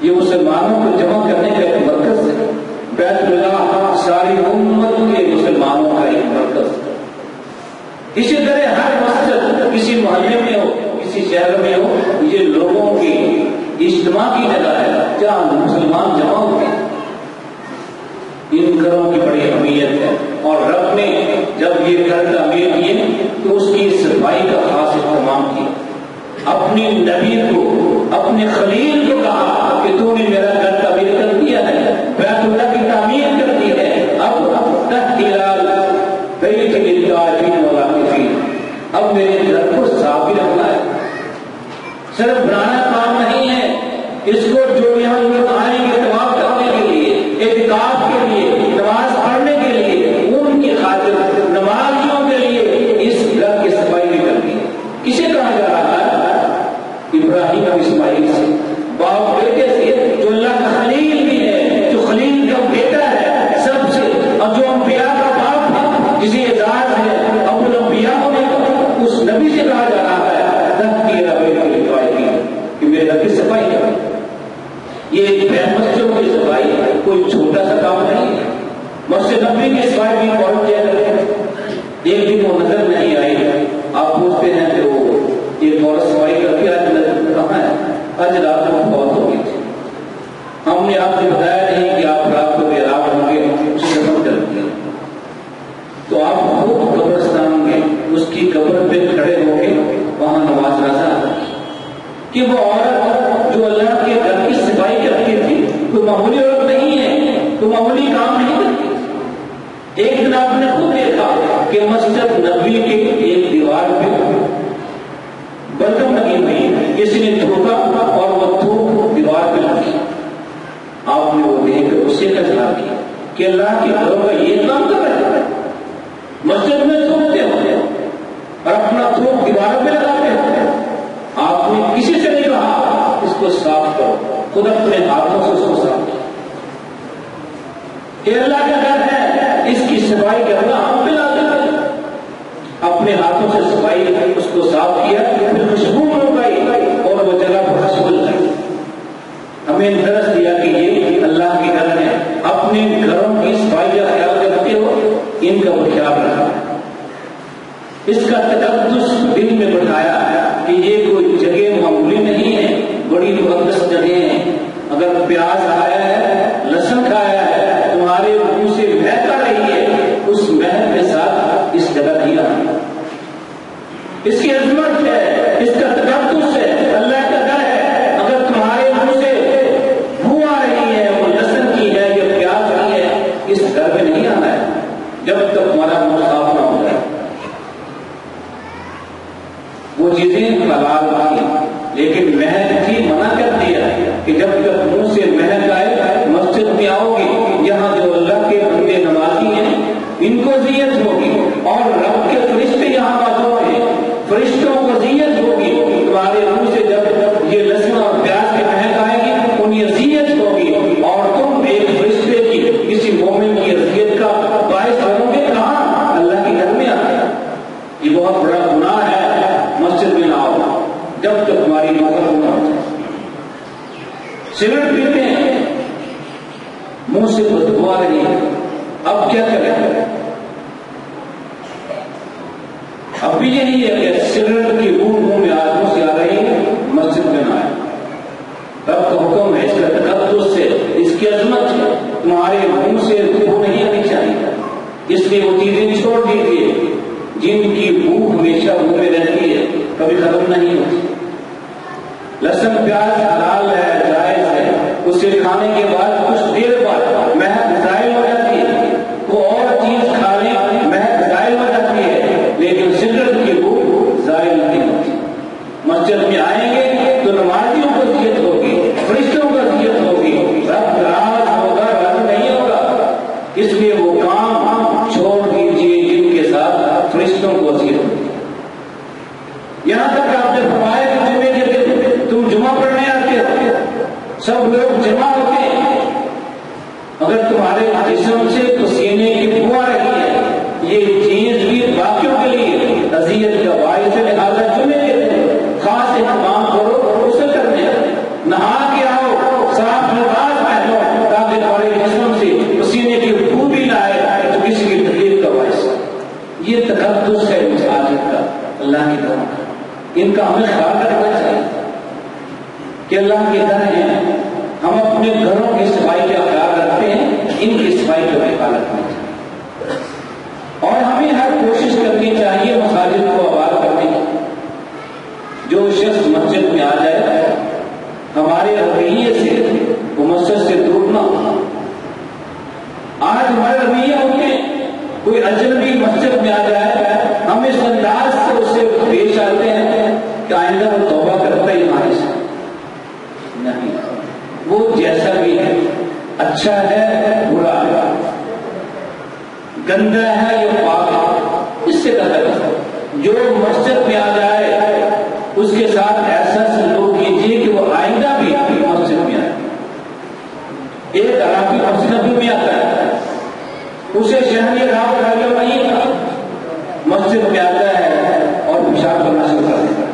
یہ مسلمانوں کو جمع کرنے کا ایک مرکز ہے، بیت اللہ ساری امت کے مسلمانوں کا ایک مرکز ہے۔ اسی طرح ہر مسجد کسی محلے میں ہو، کسی شہر میں ہو، یہ لوگوں کی اجتماع کی جگہ ہے جہاں مسلمان جمع ہوتے ہیں۔ ان گھروں کی بڑی اہمیت ہے، اور رب نے جب یہ گھر تعمیر کیے تو اس کی صفائی کا خاص اہتمام کیا، اپنی نبی کو، اپنے خلیل کو کہا کہ تو نے میرا گھر تعمیر کر دیا ہے، بیت اللہ کی تعمیر کر دی ہے، اب تحقیرال بیت للطائفین والعاکفین، اب میرے گھر کو صاف بھی رکھنا ہے، صرف بنانا کام نہیں ہے، اس کو جو یہاں لوگ آئیں گے طواف کرنے کے لیے، اعتکاف کے لیے، نماز پڑھنے کے لیے، ان کی خاطر نمازیوں کے لیے اس گھر کی صفائی بھی کرنی ہے۔ کسے کہا جا رہا ہے؟ ابراہیم اور اسماعیل سے، باپ بیٹے سے، جو اللہ کا خلیل بھی ہے، جو خلیل کا بیٹا ہے سب سے، اور جو انبیاء کا باپ ہے، جسے اعزاز ہے ابو الانبیاء ہونے کا، اس نبی سے کہا جا رہا ہے کہ میرے گھر کی صفائی کریں۔ یہ مسجدوں کی صفائی کوئی چھوٹا سا کام نہیں ہے، مسجد نبوی کی صفائی بھی بہت کیا کرتے ہیں۔ ایک دن وہ نظر نہیں آئی، آپ پوچھتے ہیں کہ وہ ایک اور صفائی کرتی ہے، نظر کہاں ہے؟ آج رات کو بہت ہو گئی تھی، ہم نے آپ سے بتایا نہیں کہ آپ رات کو بیراب ہوں گے، اسے دفن کر دیا، تو آپ خود قبرستان میں اس کی قبر پہ کھڑے ہو کے وہاں نماز رضا کہ وہ عورت جو اللہ کے گھر کی صفائی کرتی تھی کوئی معمولی عورت نہیں ہے، کوئی معمولی کام نہیں کرتی تھی۔ ایک دن آپ نے خود دیکھا کہ مسجد نبوی کے ایک دیوار پہ برتن لگی ہوئی، کسی نے دھوکا اور وہ تھوک دیوار پہ لگی، آپ نے وہ دیکھ کر غصے کا اظہار کیا کہ اللہ کے گھروں کا یہ کام کر رہے ہیں، مسجد میں تھوکتے ہوتے اور اپنا تھوک دیواروں پہ لگاتے ہوتے۔ آپ نے کسی سے نہیں کہا اس کو صاف کرو، خود اپنے ہاتھوں سے اس کو صاف کرو۔ یہ اللہ کا گھر ہے، اس کی صفائی کرنا ہم پہ لازم ہے۔ اپنے ہاتھوں سے صفائی اس کو صاف کیا، پھر خوشبو ہو گئی اور وہ جگہ بہت سبل گئی۔ ہمیں درس دیا کہ یہ اللہ کے گھر ہے، اپنے گھروں کی صفائی کا خیال کرتے ہو، ان کا وہ خیال رکھا، اس کا تقدس دل میں بٹھایا کہ یہ کوئی جگہ معمولی نہیں ہے، بڑی مقدس جگہ ہے۔ اگر پیاز آیا ہے، لہسن کھایا ہے، تمہارے منہ سے مہک آ رہی ہے، اس مہک کے ساتھ اس جگہ کی آئی، اس کی عظمت ہے، اس کا تقدس ہے، اللہ کا گھر ہے۔ اگر تمہارے منہ سے بو آ رہی ہے، وہ لہسن کی ہے یا پیاز کی ہے، اس گھر میں نہیں آنا ہے جب تک تمہارا منہ صاف نہ ہو جائے۔ وہ چیزیں حلال تھی لیکن مہک تھی، منع کر دیا کہ جب تک منہ سے مہک آئے مسجد میں آؤ گی، یہاں جو اللہ کے بندے نمازی ہیں ان کو اذیت ہوگی، اور رب کے فرشتے یہاں موجود ہیں، فرشتوں کو اذیت ہوگی۔ تمہارے منہ سے جب یہ لہسن اور پیاز کی مہک آئے گی سگریٹ پیتے ہیں، منہ سے بدبو آ رہی ہے، اب کیا کریں؟ اب بھی یہی ہے کہ سگریٹ کی بو منہ میں آدموں سے آ رہی ہے، مسجد میں نہ آئے۔ رب کا حکم ہے، اس کا تقدس سے، اس کی عظمت سے تمہارے منہ سے بو نہیں آنی چاہیے، اس لیے وہ چیزیں چھوڑ دیجیے جن کی بو ہمیشہ منہ میں رہتی ہے، کبھی ختم نہیں ہوتی۔ لہسن پیاز حلال ہے، جائز ہے، اسے کھانے کے بعد کچھ دیر بعد مہک زائل ہو جاتی ہے، وہ اور چیز کھا لیں مہک زائل ہو جاتی ہے، لیکن سگریٹ کی بو زائل نہیں ہوتی۔ مسجد میں آئیں گے تو نمازیوں کو اذیت ہوگی، فرشتوں کو اذیت ہوگی، رب ناراض ہوگا، راضی نہیں ہوگا، اس لیے وہ کام چھوڑ دیجیے جن کے ساتھ فرشتوں کو اذیت ہوگی۔ یہاں تک آپ نے فرمایا کہ جمعے کے دن تم جمعہ پڑھنے آتے ہو، سب لوگ جمع ہوتے ہیں، اگر تمہارے جسم سے پسینے کی بو آ رہی ہے، یہ چیز بھی باقیوں کے لیے اذیت کا باعث ہے، لہٰذا جمعے کے دن خاص اہتمام کرو، اسے کرنے نہا کے آؤ، صاف لباس پہنو تاکہ تمہارے جسم سے پسینے کی بو بھی نہ آئے تو کسی کی تکلیف کا باعث ہے۔ یہ تقدس ہے مساجد کا، اللہ کی طرف، ان کا ہمیں خیال رکھنا چاہیے کہ اللہ کے گھر ہیں، ہم اپنے گھروں کی صفائی کا خیال رکھتے ہیں، ان کی صفائی کا بھی خیال رکھنا چاہیے، اور ہمیں ہر کوشش کرنی چاہیے مساجد کو آباد کرنے کی۔ جو شخص مسجد میں آ جائے ہمارے رویے سے وہ مسجد سے دور نہ ہو۔ آج ہمارے رویے ہوتے ہیں، کوئی اجنبی مسجد میں آ جائے ہم اس انداز سے اسے پیش آتے ہیں کہ آئندہ وہ توبہ کرتا ہی ہمارے سے نہیں، وہ جیسا بھی ہے، اچھا ہے برا ہے، گندا ہے یا پاک ہے، اس سے قدر ہے۔ جو مسجد میں آ جائے اس کے ساتھ ایسا سلوک کیجیے کہ وہ آئندہ بھی مسجد میں آئے۔ ایک عربی مسجد میں آتا ہے، اسے شہری رات کا نہیں تھا، مسجد میں آتا ہے اور پیشاب کرنا شروع کر دیتا ہے۔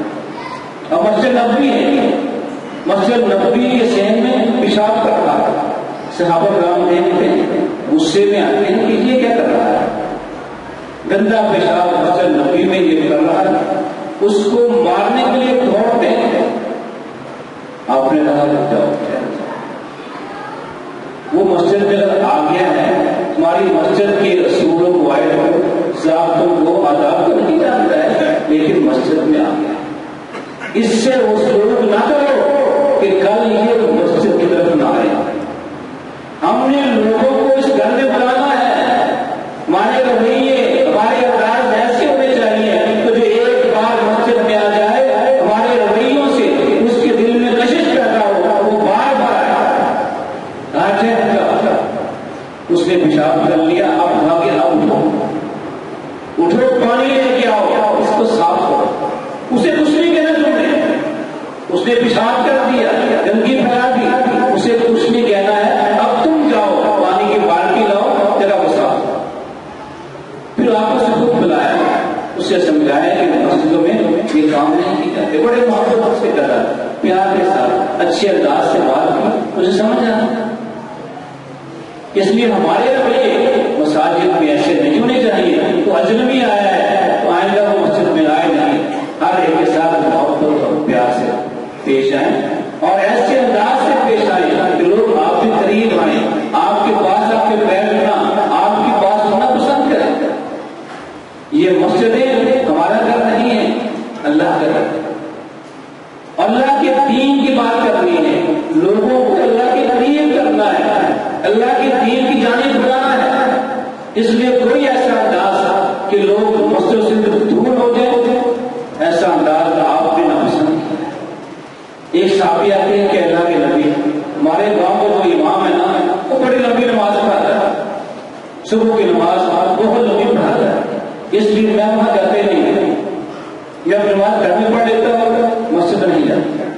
اب مسجد نبوی ہے، مسجد نبوی کے صحن میں پیشاب کر رہا ہے، صحابہ کرام دیکھتے ہیں، غصے میں آتے ہیں کہ یہ کیا کر رہا ہے، گندا پیشاب مسجد نبوی میں یہ کر رہا ہے، اس کو مارنے کے لیے دوڑتے ہیں۔ آپ نے کہا جاؤ، وہ مسجد میں آ گیا ہے، ہماری مسجد کے اصولوں کو ضابطوں کو آداب کو نہیں جانتا ہے، لیکن مسجد میں آ گیا ہے، اس سے وہ سلوک نہ کرو کہ کل یہ مسجد کی طرف نہ آئے۔ ہم نے لوگوں کو اس گھر میں بلانا ہے، ہمارے رویے ہمارے انداز ایسے ہونے چاہیے تو جو ایک بار مسجد میں آ جائے ہمارے رویوں سے اس کے دل میں کشش پیدا ہو، وہ بار بار آئے۔ اس نے پیشاب کر لیا، اب بھاگے، اب اٹھو پانی لے کے آؤ، اس کو صاف کرو، اسے کچھ نہیں کہنا تم نے، اس نے پیشاب کر دیا، گندگی پھیلا دی، اسے کچھ نہیں کہنا ہے، اب تم جاؤ پانی کی بالٹی لاؤ، تیرا وہ صاف۔ پھر آپ کو خود بلایا، اسے سمجھایا کہ مسجدوں میں یہ کام نہیں کی جاتے، بڑے محبت سے کرا، پیار کے ساتھ اچھے انداز سے بات کی، اسے سمجھ آنا۔ اس لیے ہمارے رویے مساجد میں ایسے نہیں ہونے چاہیے، تو اجنبی آیا ہے تو آئندہ وہ مسجد میں آئے نہیں، ہر ایک کے ساتھ محبت اور پیار سے پیش آئیں اور ایسے انداز سے پیش آئیں کہ لوگ آپ کے قریب آئیں، آپ کے پاس آپ کے پیر رکھنا، آپ کے پاس ہونا پسند کریں۔ یہ مسجدیں ہمارا گھر نہیں ہے، اللہ کا گھر ہے، اللہ کے دین کی بات کرنی ہے، لوگوں کو اللہ کے قریب کرنا ہے، اللہ کے دین کی جانب بلانا ہے۔ اس لیے کوئی ایسا انداز کہ لوگ مسجد سے دور ہو جائے، ایسا انداز آپ نے نہ پسند کیا۔ ایک صحابی آتے ہیں کہ اللہ کے نبی، ہمارے گاؤں میں جو امام ہے نا وہ بڑی لمبی نماز پڑھاتا ہے، صبح کی نماز بہت لمبی پڑھاتا ہے، اس لیے میں وہاں جاتے نہیں، یا نماز گھر میں پڑھ لیتا ہوں، مسجد نہیں جاتا۔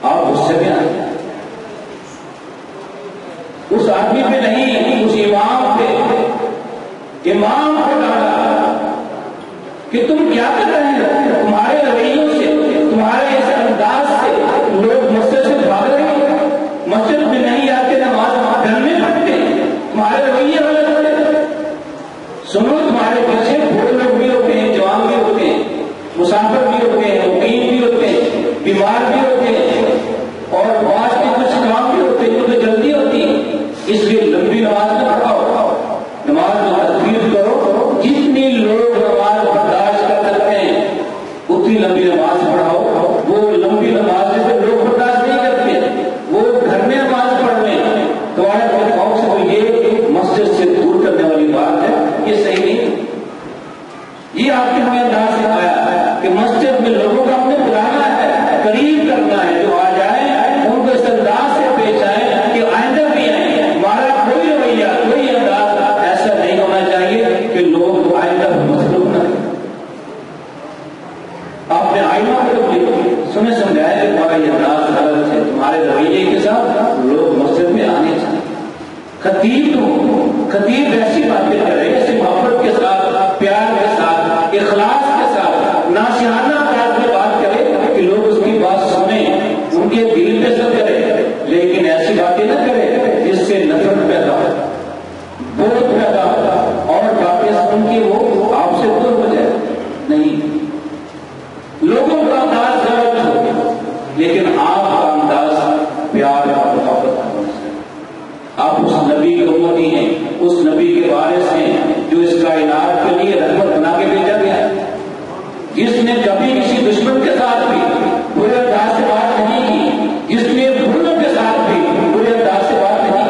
آپ غصے میں آتے ہیں، اس آدمی پہ نہیں، اس امام پہ، امام کو ڈالا کہ تم کیا کر رہے ہیں، تمہارے رویوں سے، تمہارے اس انداز سے لوگ بیمار بھی ہوتے ہیں اور بعض کے کچھ کام بھی ہوتے ہیں تو جلدی ہوتی ہے، اس لیے لمبی نماز نہ پڑھاؤ، نماز میں تدبیر کرو، جتنی لوگ نماز برداشت کر سکتے ہیں اتنی لمبی نماز پڑھاؤ۔ وہ لمبی نماز سے لوگ برداشت نہیں کرتے، وہ گھر میں نماز پڑھ رہے ہیں تمہارے خوف سے، وہ یہ مسجد سے دور کرنے والی بات ہے، یہ صحیح نہیں۔ یہ آپ کے ہمیں انداز سے آیا کہ مسجد میں لوگوں کا ہمیں بلانا ہے، قریب کرنا ہے، جو آ جائے ان کو اس انداز سے پیش آئے کہ آئندہ بھی آئیں۔ ہمارا کوئی رویہ کوئی انداز ایسا نہیں ہونا چاہیے کہ لوگ آئندہ مصروف نہ رہیں۔ آپ نے آئینہ کو سنے سمجھایا کہ تمہارا یہ انداز غلط ہے، تمہارے رویے کے ساتھ لوگ مسجد میں آنے چاہیے۔ خطیب ایسی باتیں کرے، ایسی محبت کے ساتھ، پیار کے ساتھ، اخلاص کے ساتھ، ناشیانہ انداز میں بات کرے کہ لوگ اس کی بات سنیں، ان کے دل پہ اثر کرے، لیکن ایسی باتیں نہ کرے جس سے نفرت پیدا ہو، بغض پیدا ہو اور باتیں سن کے وہ آپ سے دور ہو جائے۔ نہیں، لوگوں کا انداز غلط ہو لیکن آپ کا انداز پیار اور محبت کا ہونا چاہیے۔ آپ اس نبی کے امتی ہیں، اس نبی کے وارث ہیں جو اس کائنات کے لیے رحمت بنا کے بھیجا گیا ہے، جس نے کبھی کسی دشمن کے ساتھ بھی برے انداز سے بات نہیں کی، جس نے بھولوں کے ساتھ بھی برے انداز سے بات نہیں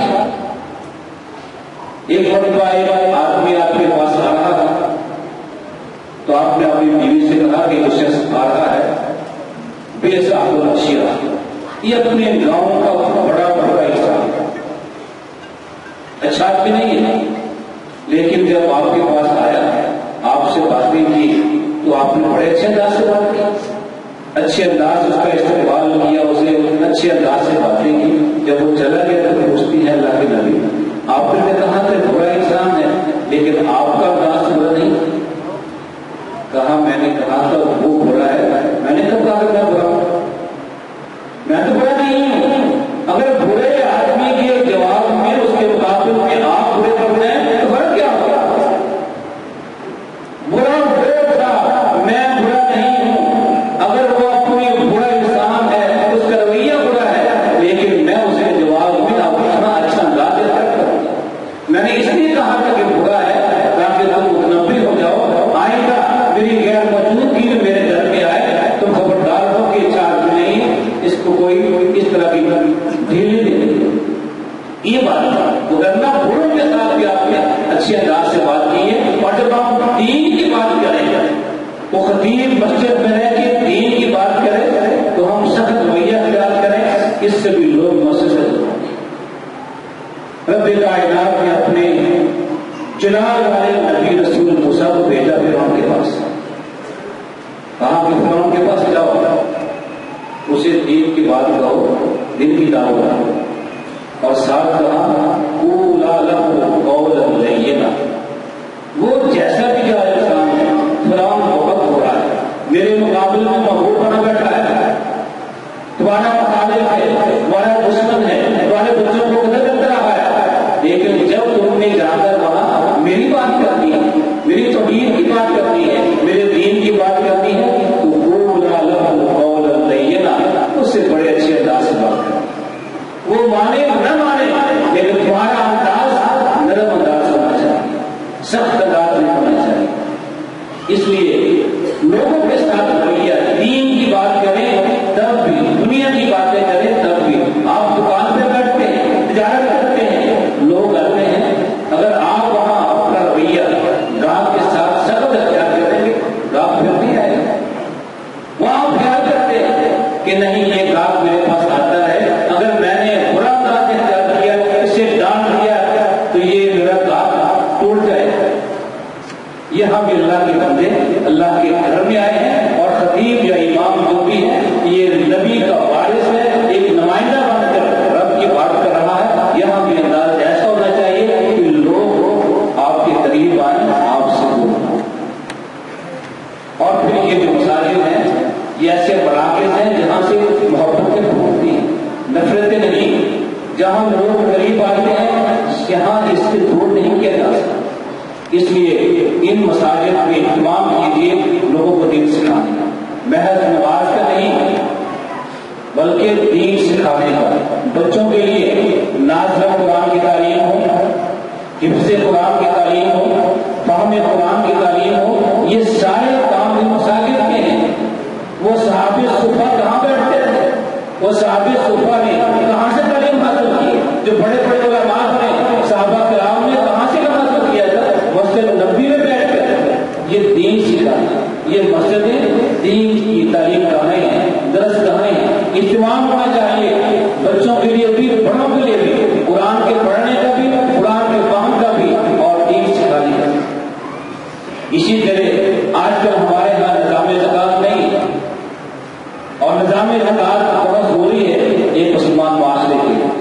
کی۔ ایک مرتبہ ایک آدمی آپ کے پاس آ رہا تھا تو آپ نے اپنی بیوی سے کہا کہ یہ شخص آ رہا ہے بے صاحب الاشیاء، یہ اپنے گاؤں کا بڑا انسان ہے، اچھا بھی نہیں ہے، لیکن جب آپ کے پاس آیا آپ سے باتیں کی تو آپ نے بڑے اچھے انداز سے بات کی، اچھے انداز اس کا استقبال کیا، اسے اچھے انداز سے باتیں کی۔ جب وہ چلا گیا تو پوچھتی ہے اللہ کے نبی، آپ نے کہا کہ برا انسان ہے لیکن آپ کا انداز برا نہیں۔ کہا میں نے کہا تھا وہ برا ہے، میں نے کب کہا کہ میں برا ہوں؟ میں تو برا نہیں ہوں۔ اگر برے آدمی کے جواب میں اس کے مقابل میں آپ برے کر رہے ہیں تو فرق کیا ہوگا؟ برا تھا، میں برا نہیں ہوں۔ اگر وہ اپنی برا انسان ہے، اس کا رویہ برا ہے، لیکن میں اسے جواب میں اپنا اچھا انداز کروں۔ میں نے اس لیے کہا تھا کہ برا ہے تاکہ تم متنبہ ہو جاؤ، آئندہ میری غیر موجودگی میں میرے گھر میں آئے تم خبردار ہو کہ چارج نہیں، اس کو کوئی اس طرح کی ڈھیلی دے۔ یہ بات گزرنا بڑوں کے ساتھ بھی آپ نے اچھے انداز سے بات کی ہے۔ اور جب آپ دین کی بات کریں، وہ خطیب مسجد میں رہ کے دین کی بات کرے تو ہم سخت رویہ اختیار کریں، اس سے بھی لوگ مسجد سے دور ہوں گے۔ رب کائنات نے اپنے جلال والے نبی رسول موسیٰ کو بھیجا فرعون کے پاس، کہا کہ فرعون کے پاس جاؤ، اسے دین کی بات کہو، دین کی دعوت، اور ساتھ کہا قولا لہ قولا لینا۔ وہ جیسا بھی جو انسان ہے، فرعون بہت ہو رہا ہے، میرے مقابل میں محبوب بنا بیٹھا ہے، تمہارا مخالف ہے، تمہارا دشمن ہے، تمہارے بچوں کو قتل کرتا رہا ہے، لیکن جب تم نے جا کر وہاں میری بات کرنی ہے، میری توحید کی بات کرنی ہے، میرے دین کی بات کرنی ہے تو قولا لہ قولا لینا، اس سے بڑے اچھے انداز سے بات کریں۔ وہ مانے نہ مانے لیکن تمہارا انداز نرم انداز ہونا چاہیے، سخت انداز نہیں ہونا چاہیے۔ اس لیے لوگوں کے ساتھ رویہ، دین کی بات کریں تب بھی، دنیا کی باتیں کریں تب بھی۔ آپ دکان پہ بیٹھتے ہیں، تجارت کرتے ہیں، لوگ آتے ہیں، اگر آپ وہاں اپنا رویہ گاہک کے ساتھ سخت اختیار کریں گے گاہک پھر بھی آئے گا۔ وہاں خیال کرتے ہیں کہ نہیں یہ گاہک میرے پاس آتا ہے، اگر میں نے برا انداز اختیار کیا، اسے ڈانٹ دیا تو یہ میرا گاہک ٹوٹ جائے گا۔ یہاں بھی اللہ کے بندے اللہ کے گھر میں آئے ہیں، اور خطیب یا امام جو بھی ہے یہ نبی کا وارث ہے، ایک نمائندہ بن کر رب کی بات کر رہا ہے۔ یہاں بھی انداز ایسا ہونا چاہیے کہ لوگ آپ کے قریب آئیں، آپ سے دور ہوں۔ اور پھر یہ جو مساجد ہیں یہ ایسے مراکز ہیں جہاں سے محبتیں پھوٹتی ہیں، نفرتیں نہیں، جہاں لوگ قریب آتے ہیں یہاں اس سے دور نہیں کیا جا سکتا۔ اس لیے ان مساجد میں اہتمام کیجیے، لوگوں کو دین سکھانے کا، محض نماز کا نہیں، دین سکھانے کا، بچوں کے لیے نازل قرآن کی تعلیم ہو، حفظ قرآن کی تعلیم ہو، فہم قرآن کی تعلیم ہو، یہ سارے کام بھی مساجد کے ہیں۔ وہ صحابہ صفا کہاں بیٹھتے تھے؟ وہ صحابہ صفا نے کہاں سے تعلیم حاصل کی؟ جو بڑے بڑے علماء نے، صحابہ کرام نے کہاں سے حاصل کیا تھا؟ مسجد نبوی میں بیٹھ کر یہ دین سکھانا۔ یہ مسجدیں دین کی تعلیم گاہیں ہیں، درس گاہیں ہیں، اہتمام ہونا چاہیے بچوں کے لیے بھی، بڑوں کے لیے بھی، قرآن کے پڑھنے کا بھی، قرآن کے فہم کا بھی، اور دین سکھانے کا بھی۔ اسی طرح آج کل ہمارے یہاں نظام زکوٰۃ نہیں ہے، اور نظام زکوٰۃ بہت ضروری ہے ایک مسلمان معاشرے کے لیے۔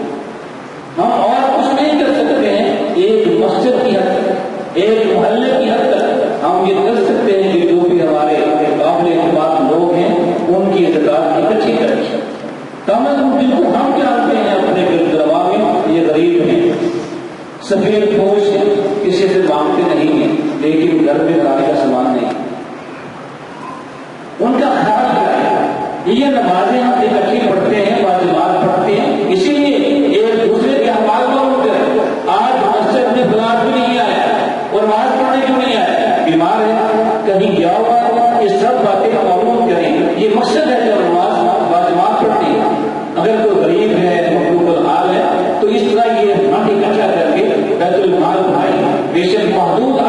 ہم اور کچھ نہیں کر سکتے ہیں، ایک مسجد کی حد تک، ایک محلے کی حد تک ہم یہ کر سکتے ہیں کہ جو بھی ہمارے قابل اعتماد لوگ ہیں ان کی زکوٰۃ اکٹھی کریں۔ کم از کم جن کو ہم جانتے ہیں اپنے گردروا میں، یہ غریب ہیں، سفید پوش ہیں، کسی سے مانگتے نہیں ہیں، لیکن گھر میں کھانے کا سامان نہیں، ان کا خیال کیا ہے؟ یہ نمازیں ہم اکٹھی پڑھتے ہیں، واجبات پڑھتے ہیں، اسی لیے ایک دوسرے کے احوال معلوم کریں۔ آج مسجد میں فلاں بھی نہیں آیا اور نماز پڑھنے کیوں نہیں آیا؟ بیمار ہے، کہیں گیا ہوا، یہ سب باتیں معلوم کریں۔ یہ مقصد ہے جب نماز واجبات پڑھتے ہیں۔ اگر کوئی غریب ہے، مقبول الحال ہے، تو اس طرح یہ فنڈ اکٹھا کر کے بیت المال بنائیں، بے شک محدود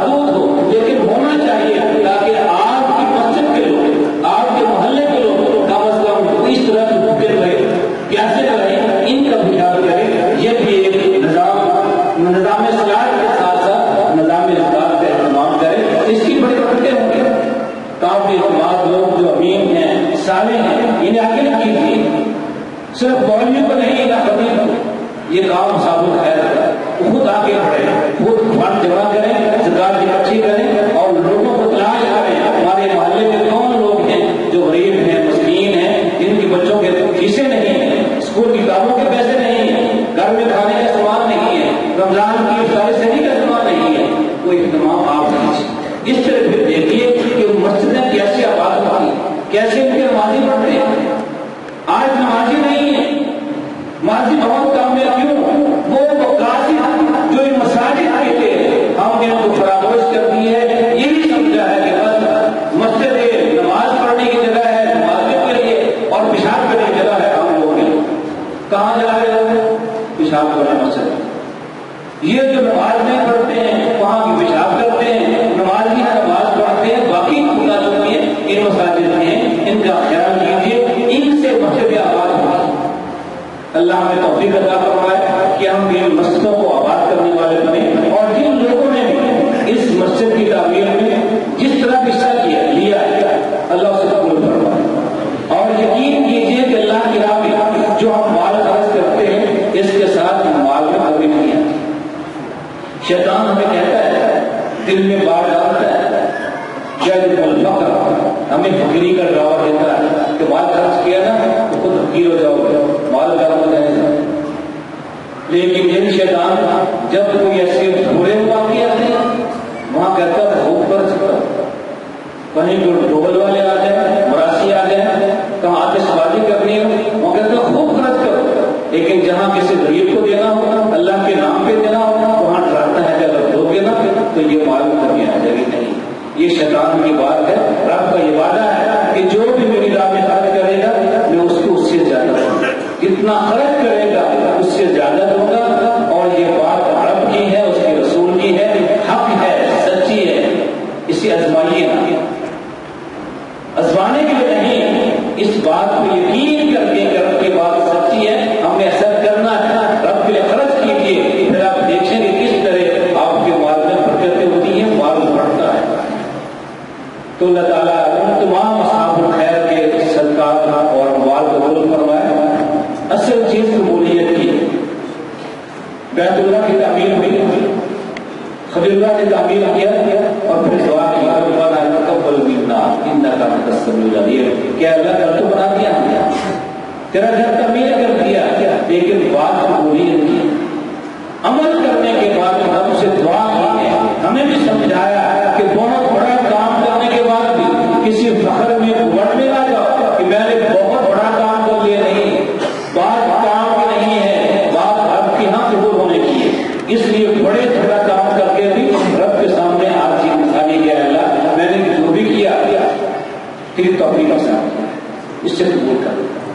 ہو، لیکن ہونا چاہیے تاکہ آپ کی مسجد کے لوگ، آپ کے محلے کے لوگ کم از کم اس طرح سے بھوکے رہے، پیاسے رہے، ان کا بھی خیال کریں۔ یہ بھی ایک نظام صلاح کے ساتھ ساتھ نظام زکوٰۃ کا اہتمام کریں۔ اس کی بڑی برکتیں ہوں گی۔ قابل اعتماد لوگ جو امین ہیں، صالح ہیں، انہیں آگے نہ کیجیے، صرف مولویوں کو نہیں، نہ خطیب کو۔ یہ کام ثابت ہے، خود آگے بڑھیں، خود فنڈ جمع کریں، زکوٰۃ اکٹھی کریں، اور لوگوں کو تلاش کریں ہمارے محلے میں کون لوگ ہیں جو غریب ہیں، مسکین ہیں، جن کے بچوں کے فیسیں نہیں ہیں، اسکول کی کتابوں کے پیسے نہیں ہیں، گھر میں کھانے کا سامان نہیں ہے، رمضان کی افطاری صحیح کا سامان نہیں ہے، وہ اہتمام آپ کیجیے۔ اس طرح پھر دیکھیے کہ مسجدیں کیسے آباد ہوتی ہیں، کیسے ان کے نمازی پڑھتے ہیں۔ آج نمازی نہیں ہے، ماضی بہت کم ہے، کیوں؟ وہ مقاصد جو مساجد کے تھے ہم نے ان کو فراموش کر دی ہے۔ یہی سمجھا ہے کہ بس مسجد نماز پڑھنے کی جگہ ہے، نمازوں کے لیے، اور پیشاب کرنے کی جگہ ہے ہم لوگوں کے لیے۔ کہاں جا رہے ہو؟ پیشاب کرنے مسجد۔ یہ جو نماز نہیں پڑھتے ہیں وہاں بھی پیشاب کرتے ہیں، نماز کی نماز پڑھتے ہیں، باقی خدا جو ہے ان مساجد میں ان کا خیال کیجیے، ان سے مسجد آباد ہوگی۔ اللہ ہمیں توفیق عطا فرمائے کہ ہم ان مسجدوں کو آباد کرنے والے بنے، اور جن لوگوں نے بھی اس مسجد کی تعمیر میں جس طرح حصہ لیا ہے اللہ اسے قبول فرمائے۔ اور یقین کیجیے کہ اللہ کی راہ میں جو ہم مال خرچ کرتے ہیں اس کے ساتھ مال میں کمی نہیں آتی۔ شیطان ہمیں کہتا ہے، دل میں بات ڈالتا ہے، جب الفقر ہمیں فقیری کا ڈراوا دیتا ہے کہ مال خرچ کیا نا تو خود فقیر ہو جاؤ گے، مال کا ہو جائے گا۔ لیکن یہ شیطان جب کوئی ایسے برے واقعات ہیں وہاں کہتا ہے خوب خرچ کرو، کہیں جو ڈوبل والے آ جائیں، مراسی آ جائیں، کہاں آتش بازی کرنی ہے وہ کہتا ہے خوب خرچ کرو، لیکن جہاں کسی غریب کو دینا ہوگا، اللہ کے نام پہ دینا ہوگا، وہاں ڈراتا ہے کہ اگر دو گے نا تو یہ معلوم کرنی آ جائے گی۔ نہیں، یہ شیطان کی بات ہے۔ رب کا یہ وعدہ ہے کہ جو بھی میری راہ میں خرچ کرے گا میں اس کو اس سے زیادہ دوں گا، جتنا خرچ کرے گا اس سے زیادہ دوں گا۔ اور یہ بات رب کی ہے، اس کے رسول کی ہے، حق ہے، سچی ہے، اسے آزمائیے نا، آزمانے کے لیے نہیں، اس بات کو یقین کر کے کہ رب کی بات سچی ہے، ہمیں ایسا کرنا ہے، رب کے لیے خرچ کیجیے، پھر آپ دیکھیں گے کس طرح آپ کے مال میں برکتیں ہوتی ہیں، مال بڑھتا ہے۔ تو اللہ تعالیٰ تمام اصحاب الخیر کے صدقات اور مال قبول فرمائے۔ اصل چیز قبولیت کی، بیت اللہ کی تعمیر ہوئی، خلیل اللہ نے تعمیر کیا اور پھر دعا کی ربنا تقبل منا انک انت السمیع العلیم، کیا اللہ کا تو بنا دیا ہم نے، تیرا گھر تعمیر کر دیا، لیکن بات قبولیت کی، عمل کرنے کے بعد ہم سے دعا کی ہے، ہمیں بھی سمجھایا کہ بہت بڑا کام کرنے کے بعد بھی کسی فخر میں بڑھنے نہ جاؤ کہ میں نے بہت بڑا کام کر لیا، نہیں، سے قبول کر لیتا ہے۔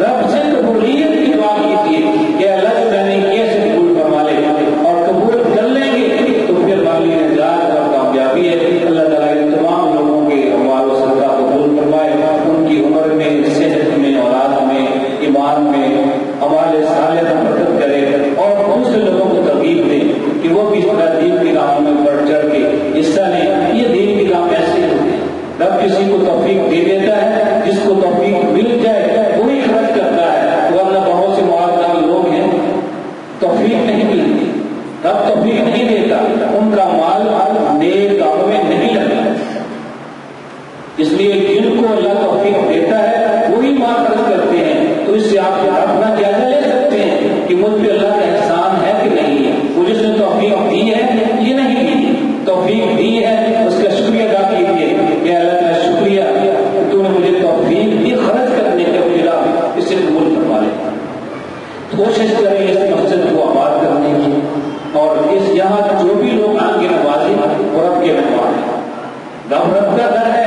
رب سے قبولیت کی دعا کیجیے کہ اللہ تعالیٰ کیسے قبول فرما لے، اور قبول کر لیں گے تو پھر باقی نجات اور کامیابی ہے۔ اللہ تعالیٰ ان تمام لوگوں کے اعمال و صدقات قبول فرمائے، ان کی عمر میں، صحت میں، اولاد میں، ایمان میں، ہمارے صالح برکت کرے، اور دوسرے لوگوں کو ترغیب دے کہ وہ بھی اس طرح دین کی راہ میں بڑھ چڑھ کے حصہ لیں۔ یہ دین کی کام ایسے ہوتے ہیں، رب کسی کو توفیق دے دیتا ہے، جس کو توفیق مل جائے وہی خرچ کرتا ہے، ورنہ بہت سے معاذ لوگ ہیں توفیق نہیں ملتی، رب توفیق نہیں دیتا، ان کا مال نیک کاموں میں نہیں لگتا۔ اس لیے جن کو اللہ توفیق دیتا ہے وہی مال خرچ کرتے ہیں۔ تو اس سے آپ اپنا جائزہ لے سکتے ہیں کہ مجھ پہ اللہ کا احسان ہے کہ نہیں ہے، وہ جس نے توفیق دی ہے یہ نہیں دی، توفیق دی ہے اس کا شکریہ ادا کیجیے کہ اللہ تعالیٰ شکریہ تو نے مجھے توفیق دی خرچ کرنے کے بجا اس سے قبول فرما لے۔ کوشش کریں اس مسجد کو آباد کرنے کی، اور اس یہاں جو بھی لوگ آن کے نوازیں وہ رب کے مہمان ہیں، رب کا گھر ہے،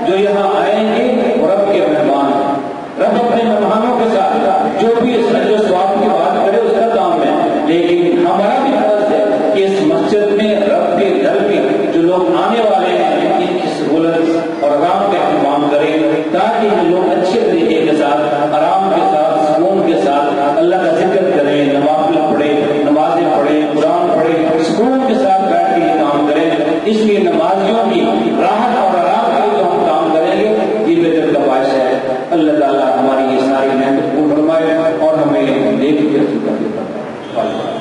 جو یہاں آئیں گے وہ رب کے مہمان ہیں۔ رب اپنے مہمانوں کے ساتھ جو بھی اس حج و ثواب کی بات کرے اس کا کام ہے، لیکن ہمارا بھی فرض ہے کہ اس مسجد میں رب کے گھر میں جو لوگ آنے والے ہیں ان کی سہولت اور آرام کا اہتمام کریں، تاکہ یہ لوگ اچھے طریقے کے ساتھ، آرام کے ساتھ، سکون کے ساتھ اللہ کا ذکر کریں، نوافل پڑھیں، نمازیں پڑھیں، قرآن پڑھیں، سکون کے ساتھ بیٹھ کے یہ کام کریں۔ اس لیے نمازیوں کی راحت اور آرام کے لیے جو ہم کام کریں گے یہ بہتر کا باعث ہے۔ اللہ تعالیٰ ہماری یہ ساری محنت کو فرمائے اور ہمیں نیکی کی توفیق عطا فرمائے۔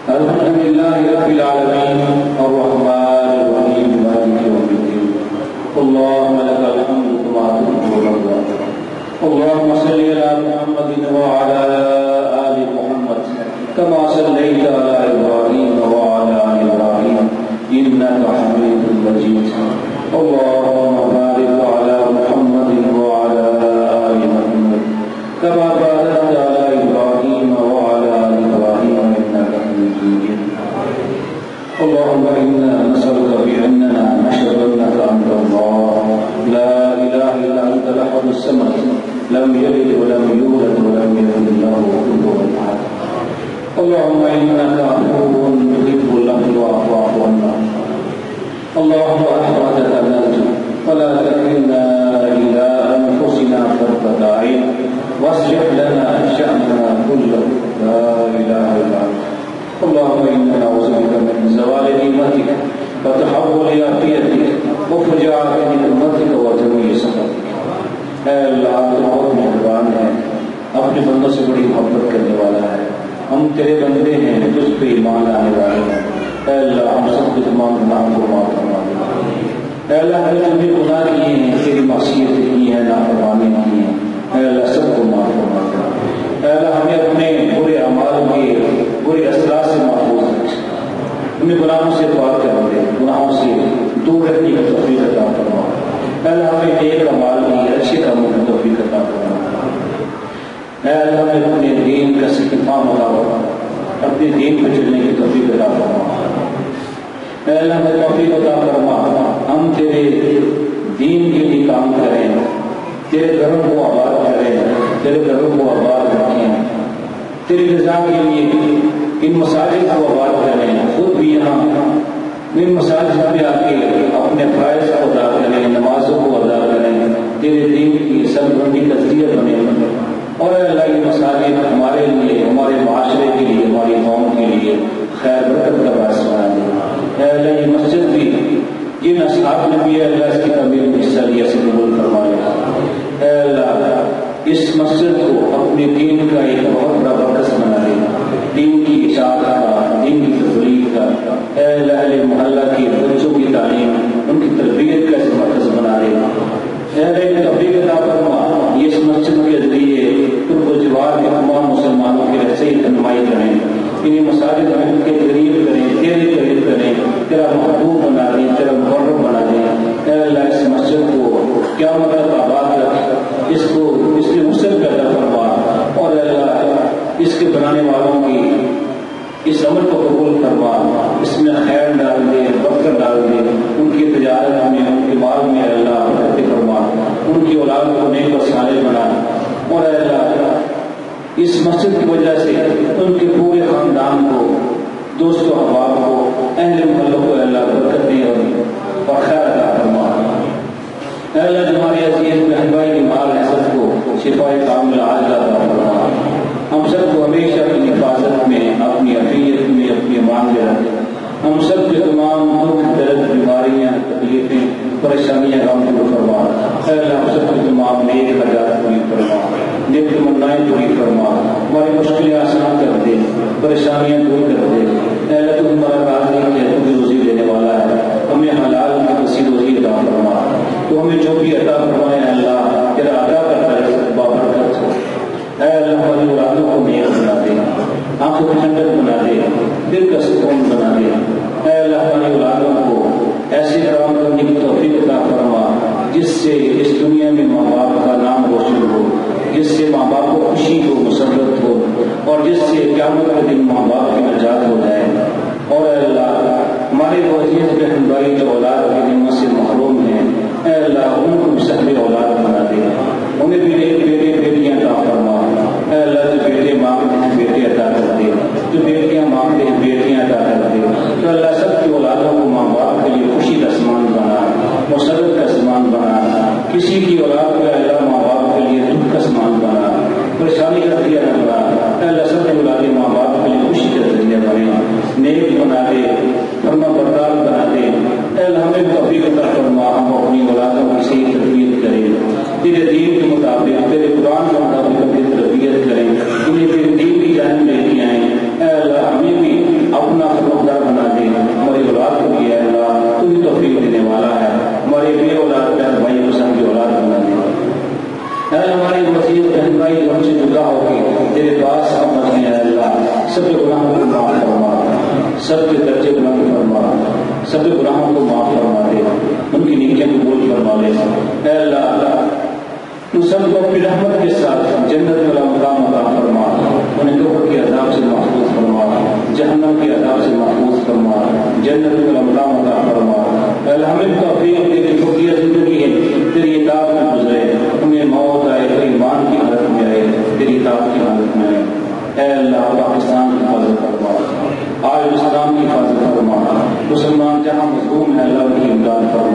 الحمد للہ رب العالمین الرحمن الرحیم مالک یوم الدین اللهم لك الحمد كما تحب وترضى اللهم صل على محمد وعلى آل محمد كما صليت على إبراهيم وعلى آل إبراهيم إنك حميد مجيد اللهم بارك على محمد وعلى آل محمد كما باركت على إبراهيم وعلى آل إبراهيم إنك حميد مجيد اللهم إنا نسألك بأننا نشهد أنك أنت الله لا إله إلا أنت الأحد الصمد لم يلد ولم يولد ولم يكن له كفوا أحد اللهم إنك عفو تحب العفو فاعف عنا اللهم رحمتك نرجو ولا تكلنا إلى أنفسنا طرفة عين واصلح لنا شأننا كله لا إله إلا أنت اللهم إنا نعوذ بك من زوال نعمتك وتحول عافيتك وفجاءة نعمتك وجميع سخطك۔ اے اللہ تو بہت مہربان ہے، اپنے بندوں سے بڑی محبت کرنے والا ہے، ہم تیرے بندے ہیں، تجھ پہ ایمان لانے والے ہیں۔ اے اللہ ہم سب کے تمام گناہوں کو معاف فرما دے۔ اے اللہ ہم نے جو بھی گناہ کیے ہیں، تیری معصیتیں کی ہیں، نافرمانی کی ہیں، اے اللہ سب کو معاف فرما دے۔ اے اللہ ہمیں اپنے برے اعمال کے برے اثرات سے محفوظ رکھ، ہمیں گناہوں سے پاک کر دے، گناہوں سے دور رہنے کی توفیق عطا فرما۔ اے اللہ ہمیں نیک اعمال کی، اچھے کاموں کی توفیق عطا فرما۔ اے اللہ ہمیں اپنے دین کا استقامت عطا فرما، اپنے دین پہ چلنے کی توفیق عطا فرما۔ اے اللہ ہمیں توفیق عطا فرما، ہم تیرے دین کے لیے کام کریں، تیرے گھروں کو آباد کریں، تیرے گھروں کو آباد رکھیں، تیری رضا کے لیے ان مساجد کو آباد کریں، خود بھی یہاں ان مساجد پہ آ کے اپنے فرائض کو ادا کریں، نمازوں کو ادا کریں، تیرے دین کی سربلندی کا ذریعہ بنے۔ اور اے اللہ یہ مساجد ہمارے لیے، ہمارے معاشرے کے لیے، ہماری قوم کے لیے خیر برکت کا باعث بنا دے۔ اے اللہ یہ مسجد بھی جن اصحاب نے بھی اللہ اس کی تعمیر میں حصہ لیا سے قبول فرما لے۔ اے اللہ اس مسجد کو اپنے دین کا ایک بہت بڑا مرکز بنا دے، دین کی اشاعت کا، دین کی تبلیغ کا۔ اے اللہ اہل محلہ کے بچوں کی تعلیم، ان کی تربیت کا ایسا مرکز بنا دے۔ اے اللہ تبلیغ عطا فرما، یہ اس مسجد کے ذریعے تم کو جوار کے تمام مسلمانوں کی رہنمائی رہنمائی کریں، انہیں مساجد میں کے قریب کریں، تیرے قریب کریں، تیرا محبوب بنا دیں، تیرا مقرب بنا دیں۔ اے اللہ اس مسجد کو قیامت تک آباد رکھ، اس کو اس کے مصر پیدا فرما، اور اے اللہ اس کے بنانے والوں کی، اس مسجد کی وجہ سے ان کے پورے خاندان کو، دوست و احباب کو، اہل محلوں کو اللہ برکت دے اور خیر عطا فرما۔ اے اللہ جو ہمارے عزیز بہن بھائی بیمار ہیں سب کو شفا کاملہ عاجلہ عطا فرما۔ ہم سب کو ہمیشہ اپنی حفاظت میں، اپنی عافیت میں، اپنی امان میں رکھ۔ ہم سب کے تمام دکھ درد، بیماریاں، تکلیفیں، پریشانیاں غم دور فرما۔ اے اللہ ہم سب کے تمام نیک حاجات پوری فرما، نیک تمنائیں پوری فرما، ہماری مشکلیں آسان کر دے، پریشانیاں دور کر دے۔ اے اللہ تو ہمارا راضی ہے، تو بھی روزی دینے والا ہے، ہمیں حلال کی وسیع روزی عطا فرما۔ تو ہمیں جو بھی عطا فرمائے اللہ تیرا عطا کرتا ہے بابرکت ہو۔ اے اللہ ہماری اولادوں کو نیک بنا دے، آنکھوں کی ٹھنڈک بنا دے، دل کا سکون بنا دے۔ اے اللہ ہماری اولادوں کو ایسے کام کرنے کی توفیق عطا فرما جس سے اس دنیا میں ماں باپ کا نام روشن ہو، جس سے ماں باپ کو خوشی ہو، مسرت ہو، اور جس سے قیامت کے دن ماں باپ کی نجات ہو جائے۔ اور اے اللہ ہمارے وہ عزیز بہن بھائی جو اولاد کی نعمت سے محروم ہیں، اے اللہ ان کو بھی صحیح اولاد بنا دے، انہیں بھی ایک بیٹے بیٹیاں عطا فرما۔ اے اللہ جو بیٹے مانگتے ہیں بیٹے عطا کر دے، جو بیٹیاں مانگتے ہیں بیٹیاں عطا کر دے۔ تو اللہ سب کی اولادوں کو ماں باپ کے لیے خوشی کا سامان بنا، مسرت کا سامان بنا۔ کسی کی اولاد کا اللہ ماں باپ کے لیے دکھ کا سامان بنا، پریشانی کا ذریعہ نہ بنا۔ اے اللہ سب کی اولادیں ماں باپ کے لیے خوشی کا ذریعہ بنے، نیک بنا دے، فرما بردار بنا دے۔ اے اللہ ہمیں توفیق عطا فرما، ہم اپنی اولادوں کی صحیح تربیت کریں، تیرے دین کے مطابق، تیرے قرآن کے مطابق اپنی تربیت کریں، انہیں تیرے دین کی جانب لے کے آئیں۔ اے اللہ ہمیں بھی اپنا فرمانبردار بنا دے، ہماری اولاد کو بھی اے اللہ تو ہی توفیق دینے والا ہے، ہمارے بے اولاد بہن بھائی کو سب کی اولاد بنا دے۔ اے اللہ ہمارے وسیع بہن بھائی جو ہم سے جدا ہو کے تیرے پاس آمد ہیں، اے اللہ سب کے گناہوں کو معاف فرما، سب کے درجے بلند فرما، سب کے گناہوں کو معاف فرما دے، ان کی نیکیاں قبول فرما لے۔ اے اللہ تو سب کو اپنی رحمت کے ساتھ جنت والا مقام عطا فرما، انہیں قبر کے عذاب سے محفوظ فرما، جہنم کے عذاب سے محفوظ فرما، جنت والا مقام عطا فرما۔ اے اللہ ہمیں توفیق دے کہ فقیر زندگی ہے تیری اطاعت میں گزرے، ہمیں موت آئے تو ایمان کی حالت میں آئے، تیری اطاعت کی حالت میں آئے۔ اے اللہ پاکستان کی حفاظت فرما، عالم اسلام کی حفاظت فرما، مسلمان جہاں مظلوم ہے اللہ کی امداد فرما۔